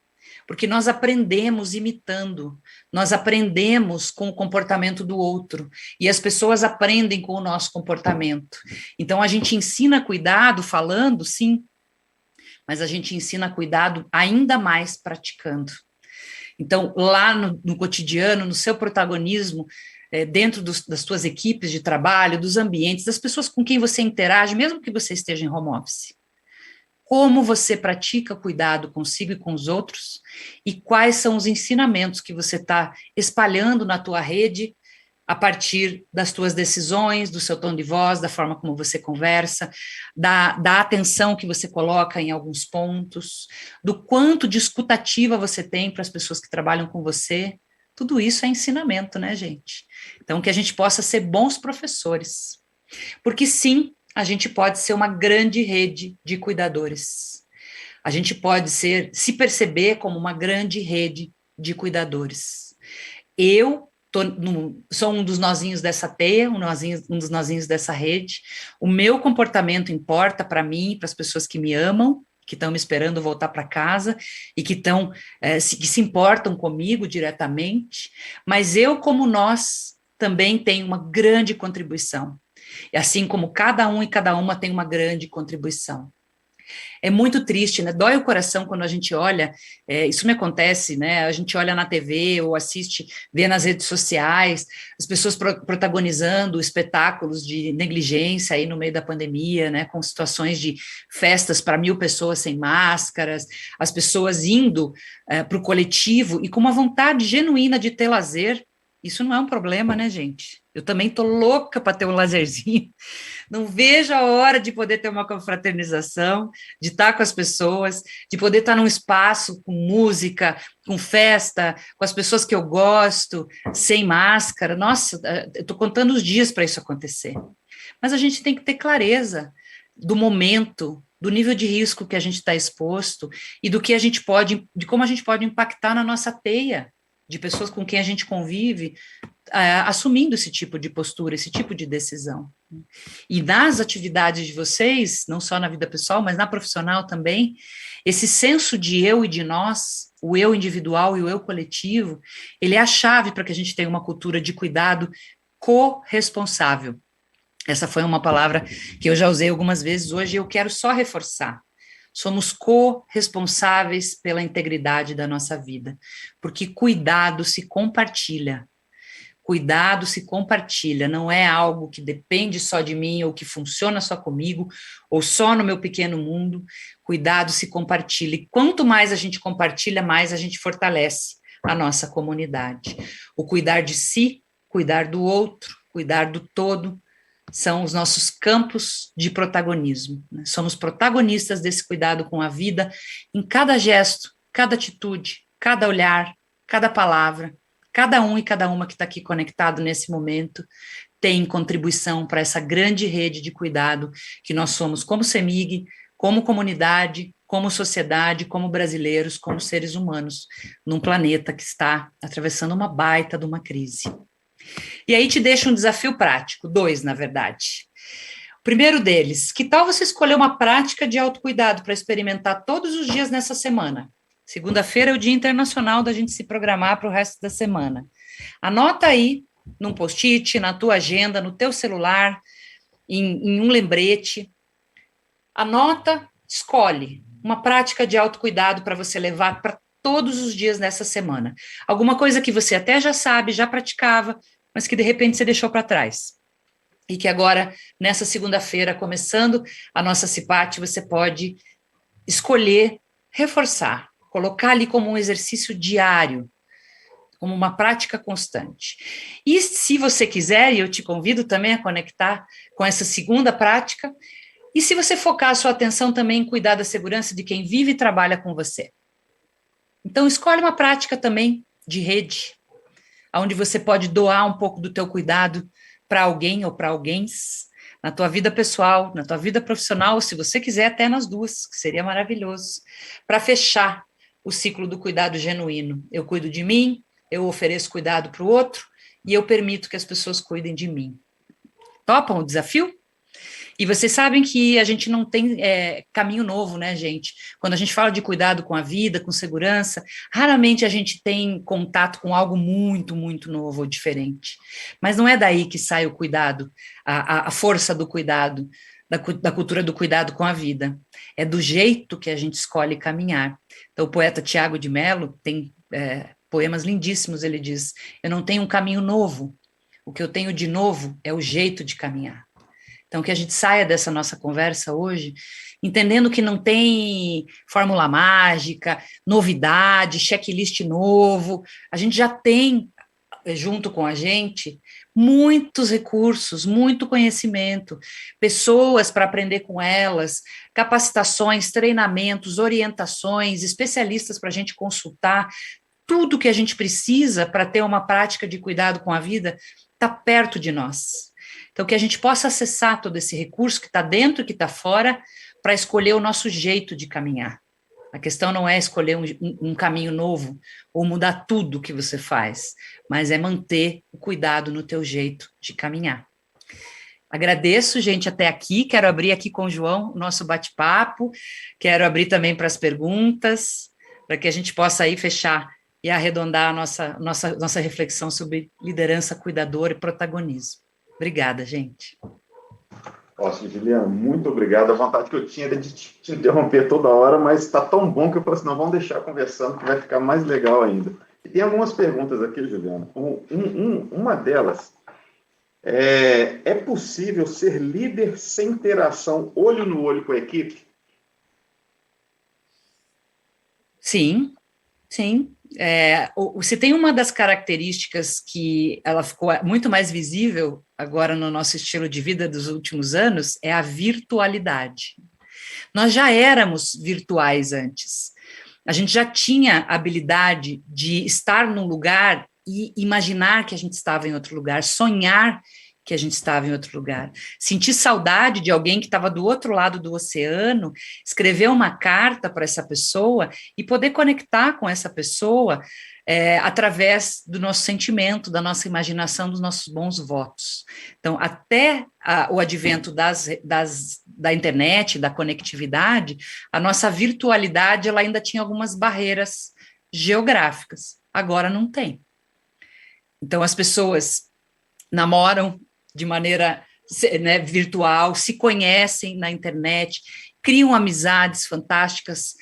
porque nós aprendemos imitando, nós aprendemos com o comportamento do outro e as pessoas aprendem com o nosso comportamento. Então, a gente ensina cuidado falando, sim, mas a gente ensina cuidado ainda mais praticando. Então, lá no cotidiano, no seu protagonismo, dentro das suas equipes de trabalho, dos ambientes, das pessoas com quem você interage, mesmo que você esteja em home office. Como você pratica cuidado consigo e com os outros, e quais são os ensinamentos que você está espalhando na tua rede a partir das tuas decisões, do seu tom de voz, da forma como você conversa, da atenção que você coloca em alguns pontos, do quanto de escutativa você tem para as pessoas que trabalham com você. Tudo isso é ensinamento, né, gente? Então, que a gente possa ser bons professores. Porque, sim, a gente pode ser uma grande rede de cuidadores. A gente pode se perceber como uma grande rede de cuidadores. Eu sou um dos nozinhos dessa teia, um dos nozinhos dessa rede. O meu comportamento importa para mim, para as pessoas que me amam, que estão me esperando voltar para casa e que se importam comigo diretamente, mas eu, como nós, também tenho uma grande contribuição. E assim como cada um e cada uma tem uma grande contribuição. É muito triste, né? Dói o coração quando a gente olha, isso me acontece, né? A gente olha na TV ou vê nas redes sociais, as pessoas protagonizando espetáculos de negligência aí no meio da pandemia, né? Com situações de festas para 1.000 pessoas sem máscaras, as pessoas indo para o coletivo e com uma vontade genuína de ter lazer. Isso não é um problema, né, gente? Eu também tô louca para ter um lazerzinho. Não vejo a hora de poder ter uma confraternização, de estar com as pessoas, de poder estar num espaço com música, com festa, com as pessoas que eu gosto, sem máscara. Nossa, eu tô contando os dias para isso acontecer. Mas a gente tem que ter clareza do momento, do nível de risco que a gente está exposto e de como a gente pode impactar na nossa teia de pessoas com quem a gente convive, assumindo esse tipo de postura, esse tipo de decisão. E nas atividades de vocês, não só na vida pessoal, mas na profissional também, esse senso de eu e de nós, o eu individual e o eu coletivo, ele é a chave para que a gente tenha uma cultura de cuidado corresponsável. Essa foi uma palavra que eu já usei algumas vezes hoje e eu quero só reforçar. Somos corresponsáveis pela integridade da nossa vida, porque cuidado se compartilha. Cuidado se compartilha, não é algo que depende só de mim ou que funciona só comigo ou só no meu pequeno mundo. Cuidado se compartilha. E quanto mais a gente compartilha, mais a gente fortalece a nossa comunidade. O cuidar de si, cuidar do outro, cuidar do todo, são os nossos campos de protagonismo. Né? Somos protagonistas desse cuidado com a vida em cada gesto, cada atitude, cada olhar, cada palavra. Cada um e cada uma que está aqui conectado nesse momento tem contribuição para essa grande rede de cuidado que nós somos como CEMIG, como comunidade, como sociedade, como brasileiros, como seres humanos, num planeta que está atravessando uma baita de uma crise. E aí te deixo um desafio prático, 2, na verdade. O primeiro deles, que tal você escolher uma prática de autocuidado para experimentar todos os dias nessa semana? Segunda-feira é o Dia Internacional da gente se programar para o resto da semana. Anota aí, num post-it, na tua agenda, no teu celular, em um lembrete. Anota, escolhe uma prática de autocuidado para você levar para todos os dias nessa semana. Alguma coisa que você até já sabe, já praticava, mas que de repente você deixou para trás. E que agora, nessa segunda-feira, começando a nossa CIPAT, você pode escolher reforçar, colocar ali como um exercício diário, como uma prática constante. E se você quiser, e eu te convido também a conectar com essa segunda prática, e se você focar a sua atenção também em cuidar da segurança de quem vive e trabalha com você. Então, escolhe uma prática também de rede, onde você pode doar um pouco do teu cuidado para alguém ou para alguém, na tua vida pessoal, na tua vida profissional, ou se você quiser até nas duas, que seria maravilhoso, para fechar o ciclo do cuidado genuíno. Eu cuido de mim, eu ofereço cuidado para o outro e eu permito que as pessoas cuidem de mim. Topam o desafio? E vocês sabem que a gente não tem caminho novo, né, gente? Quando a gente fala de cuidado com a vida, com segurança, raramente a gente tem contato com algo muito, muito novo ou diferente. Mas não é daí que sai o cuidado, a força do cuidado, da cultura do cuidado com a vida. É do jeito que a gente escolhe caminhar. Então, o poeta Tiago de Mello tem poemas lindíssimos, ele diz, eu não tenho um caminho novo, o que eu tenho de novo é o jeito de caminhar. Então, que a gente saia dessa nossa conversa hoje, entendendo que não tem fórmula mágica, novidade, checklist novo, a gente já tem junto com a gente, muitos recursos, muito conhecimento, pessoas para aprender com elas, capacitações, treinamentos, orientações, especialistas para a gente consultar, tudo que a gente precisa para ter uma prática de cuidado com a vida está perto de nós. Então, que a gente possa acessar todo esse recurso que está dentro e que está fora para escolher o nosso jeito de caminhar. A questão não é escolher um caminho novo ou mudar tudo que você faz, mas é manter o cuidado no teu jeito de caminhar. Agradeço, gente, até aqui. Quero abrir aqui com o João o nosso bate-papo. Quero abrir também para as perguntas, para que a gente possa aí fechar e arredondar a nossa reflexão sobre liderança cuidadora e protagonismo. Obrigada, gente. Ótimo, Juliana, muito obrigado. A vontade que eu tinha era de te interromper toda hora, mas está tão bom que eu falei assim, não, vamos deixar conversando, que vai ficar mais legal ainda. E tem algumas perguntas aqui, Juliana. Uma delas, é possível ser líder sem interação olho no olho com a equipe? Sim, sim. Se tem uma das características que ela ficou muito mais visível agora no nosso estilo de vida dos últimos anos, é a virtualidade. Nós já éramos virtuais antes. A gente já tinha a habilidade de estar num lugar e imaginar que a gente estava em outro lugar, sonhar que a gente estava em outro lugar, sentir saudade de alguém que estava do outro lado do oceano, escrever uma carta para essa pessoa e poder conectar com essa pessoa através do nosso sentimento, da nossa imaginação, dos nossos bons votos. Então, até o advento da internet, da conectividade, a nossa virtualidade ela ainda tinha algumas barreiras geográficas, agora não tem. Então, as pessoas namoram de maneira virtual, se conhecem na internet, criam amizades fantásticas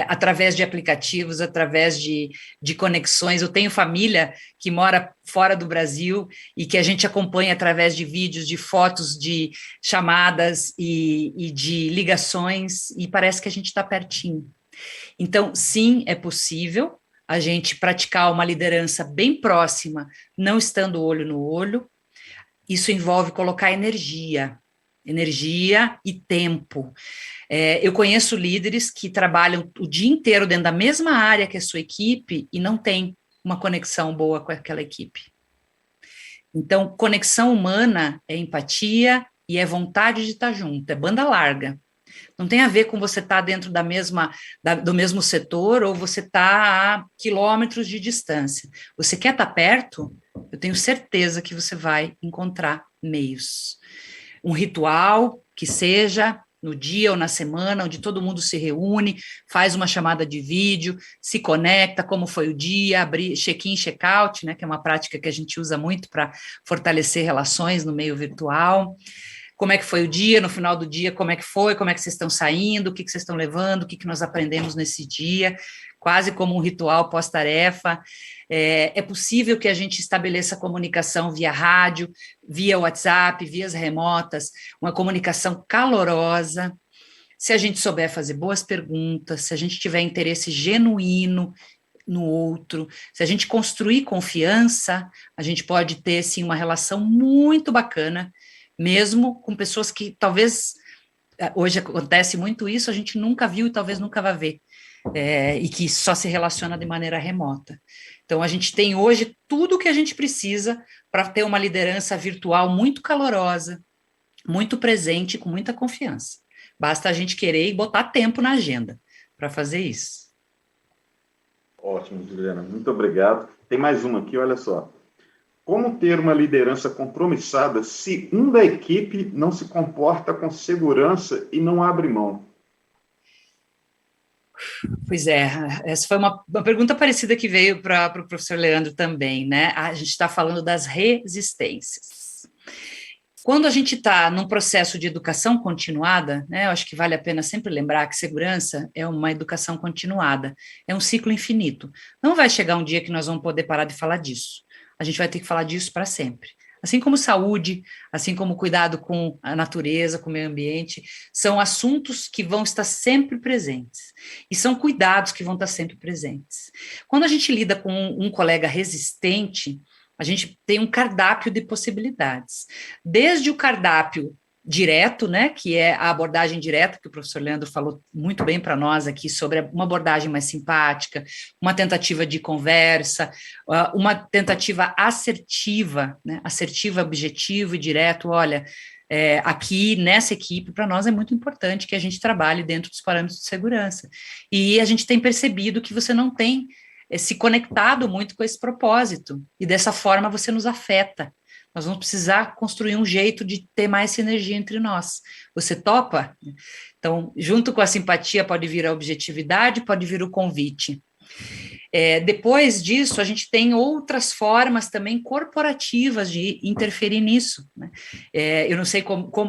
através de aplicativos, através de conexões. Eu tenho família que mora fora do Brasil e que a gente acompanha através de vídeos, de fotos, de chamadas e de ligações, e parece que a gente está pertinho. Então, sim, é possível a gente praticar uma liderança bem próxima, não estando olho no olho. Isso envolve colocar energia e tempo. Eu conheço líderes que trabalham o dia inteiro dentro da mesma área que a sua equipe e não tem uma conexão boa com aquela equipe. Então, conexão humana é empatia e é vontade de estar junto, é banda larga. Não tem a ver com você estar dentro do mesmo setor ou você estar a quilômetros de distância. Você quer estar perto? Eu tenho certeza que você vai encontrar meios. Um ritual que seja no dia ou na semana, onde todo mundo se reúne, faz uma chamada de vídeo, se conecta, como foi o dia, abrir check-in, check-out, né, que é uma prática que a gente usa muito para fortalecer relações no meio virtual. Como é que foi o dia, no final do dia, como é que vocês estão saindo, o que vocês estão levando, o que nós aprendemos nesse dia, quase como um ritual pós-tarefa. É possível que a gente estabeleça comunicação via rádio, via WhatsApp, vias remotas, uma comunicação calorosa, se a gente souber fazer boas perguntas, se a gente tiver interesse genuíno no outro, se a gente construir confiança, a gente pode ter, sim, uma relação muito bacana, mesmo com pessoas que talvez, hoje acontece muito isso, a gente nunca viu e talvez nunca vai ver, e que só se relaciona de maneira remota. Então, a gente tem hoje tudo o que a gente precisa para ter uma liderança virtual muito calorosa, muito presente, com muita confiança. Basta a gente querer e botar tempo na agenda para fazer isso. Ótimo, Juliana, muito obrigado. Tem mais uma aqui, olha só. Como ter uma liderança compromissada se um da equipe não se comporta com segurança e não abre mão? Pois é, essa foi uma pergunta parecida que veio para o professor Leandro também, né? A gente está falando das resistências. Quando a gente está num processo de educação continuada, né, eu acho que vale a pena sempre lembrar que segurança é uma educação continuada, é um ciclo infinito. Não vai chegar um dia que nós vamos poder parar de falar disso. A gente vai ter que falar disso para sempre. Assim como saúde, assim como cuidado com a natureza, com o meio ambiente, são assuntos que vão estar sempre presentes. E são cuidados que vão estar sempre presentes. Quando a gente lida com um colega resistente, a gente tem um cardápio de possibilidades. Desde o cardápio direto, né, que é a abordagem direta, que o professor Leandro falou muito bem para nós aqui, sobre uma abordagem mais simpática, uma tentativa de conversa, uma tentativa assertiva, né, assertiva, objetivo e direto. Olha, aqui nessa equipe, para nós é muito importante que a gente trabalhe dentro dos parâmetros de segurança. E a gente tem percebido que você não tem se conectado muito com esse propósito, e dessa forma você nos afeta. Nós vamos precisar construir um jeito de ter mais sinergia entre nós. Você topa? Então, junto com a simpatia pode vir a objetividade, pode vir o convite. Depois disso, a gente tem outras formas também corporativas de interferir nisso, né? Eu não sei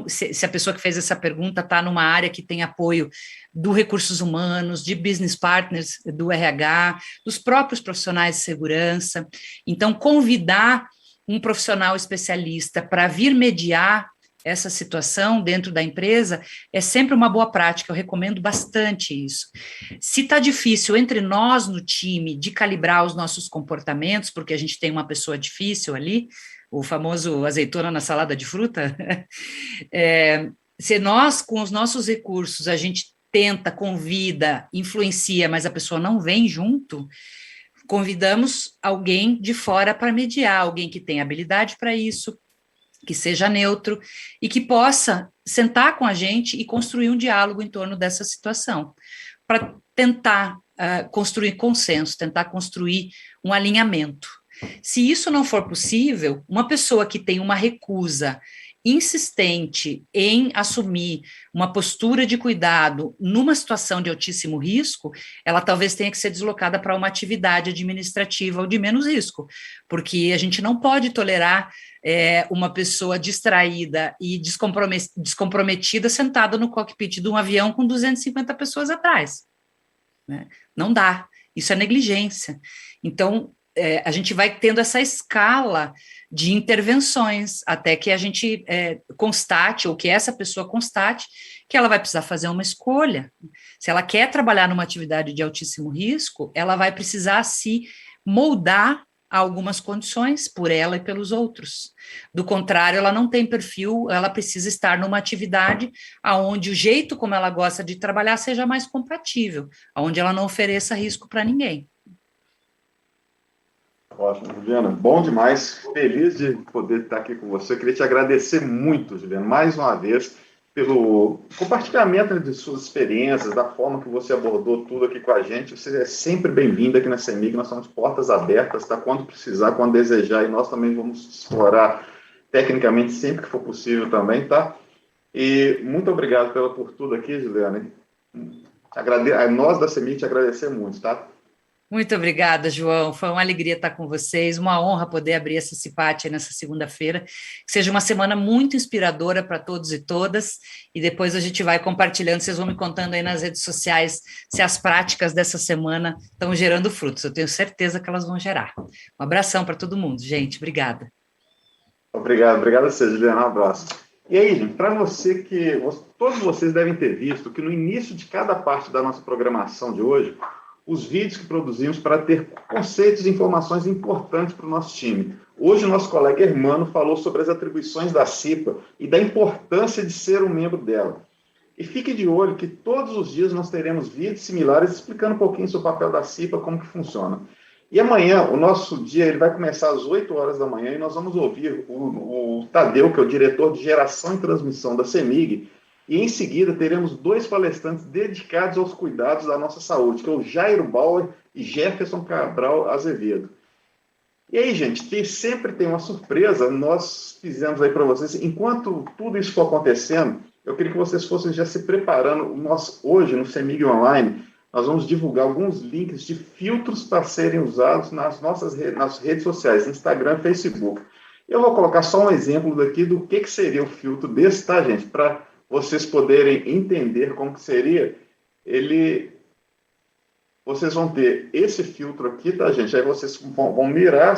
se a pessoa que fez essa pergunta está numa área que tem apoio do recursos humanos, de business partners do RH, dos próprios profissionais de segurança. Então, convidar um profissional especialista para vir mediar essa situação dentro da empresa é sempre uma boa prática, eu recomendo bastante isso. Se está difícil entre nós no time de calibrar os nossos comportamentos, porque a gente tem uma pessoa difícil ali, o famoso azeitona na salada de fruta, se nós, com os nossos recursos, a gente tenta, convida, influencia, mas a pessoa não vem junto, convidamos alguém de fora para mediar, alguém que tem habilidade para isso, que seja neutro e que possa sentar com a gente e construir um diálogo em torno dessa situação, para tentar construir consenso, tentar construir um alinhamento. Se isso não for possível, uma pessoa que tem uma recusa insistente em assumir uma postura de cuidado numa situação de altíssimo risco, ela talvez tenha que ser deslocada para uma atividade administrativa ou de menos risco, porque a gente não pode tolerar uma pessoa distraída e descomprometida sentada no cockpit de um avião com 250 pessoas atrás, né? Não dá, isso é negligência. Então, a gente vai tendo essa escala de intervenções até que a gente constate, ou que essa pessoa constate, que ela vai precisar fazer uma escolha. Se ela quer trabalhar numa atividade de altíssimo risco, ela vai precisar se moldar a algumas condições por ela e pelos outros. Do contrário, ela não tem perfil, ela precisa estar numa atividade onde o jeito como ela gosta de trabalhar seja mais compatível, onde ela não ofereça risco para ninguém. Ótimo, Juliana. Bom demais. Feliz de poder estar aqui com você. Eu queria te agradecer muito, Juliana, mais uma vez, pelo compartilhamento de suas experiências, da forma que você abordou tudo aqui com a gente. Você é sempre bem-vinda aqui na CEMIG. Nós somos portas abertas, tá? Quando precisar, quando desejar, e nós também vamos explorar tecnicamente sempre que for possível também, tá? E muito obrigado por tudo aqui, Juliana. Nós da CEMIG te agradecer muito, tá? Muito obrigada, João. Foi uma alegria estar com vocês, uma honra poder abrir essa CIPAT nessa segunda-feira. Que seja uma semana muito inspiradora para todos e todas, e depois a gente vai compartilhando, vocês vão me contando aí nas redes sociais se as práticas dessa semana estão gerando frutos. Eu tenho certeza que elas vão gerar. Um abração para todo mundo, gente. Obrigada. Obrigado a você, Juliana. Um abraço. E aí, gente, para você todos vocês devem ter visto que no início de cada parte da nossa programação de hoje, os vídeos que produzimos para ter conceitos e informações importantes para o nosso time. Hoje, o nosso colega Hermano falou sobre as atribuições da CIPA e da importância de ser um membro dela. E fique de olho que todos os dias nós teremos vídeos similares explicando um pouquinho sobre o papel da CIPA, como que funciona. E amanhã, o nosso dia ele vai começar às 8 horas da manhã e nós vamos ouvir o Tadeu, que é o diretor de geração e transmissão da CEMIG, e em seguida teremos 2 palestrantes dedicados aos cuidados da nossa saúde, que é o Jairo Bauer e Jefferson Cabral Azevedo. E aí, gente, sempre tem uma surpresa, nós fizemos aí para vocês, enquanto tudo isso for acontecendo, eu queria que vocês fossem já se preparando. Hoje, no CEMIG Online, nós vamos divulgar alguns links de filtros para serem usados nas redes sociais, Instagram e Facebook. Eu vou colocar só um exemplo daqui do que seria o filtro desse, tá, gente? Para vocês poderem entender como que seria, vocês vão ter esse filtro aqui, tá, gente? Aí vocês vão mirar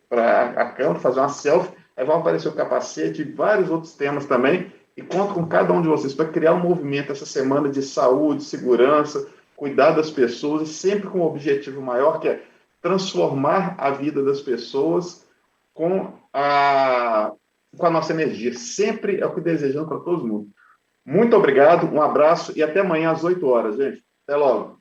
para a câmera, fazer uma selfie, aí vão aparecer o capacete e vários outros temas também, e conto com cada um de vocês para criar um movimento essa semana de saúde, segurança, cuidar das pessoas, e sempre com um objetivo maior, que é transformar a vida das pessoas com a nossa energia. Sempre é o que desejamos para todo mundo. Muito obrigado, um abraço e até amanhã às 8 horas, gente. Até logo.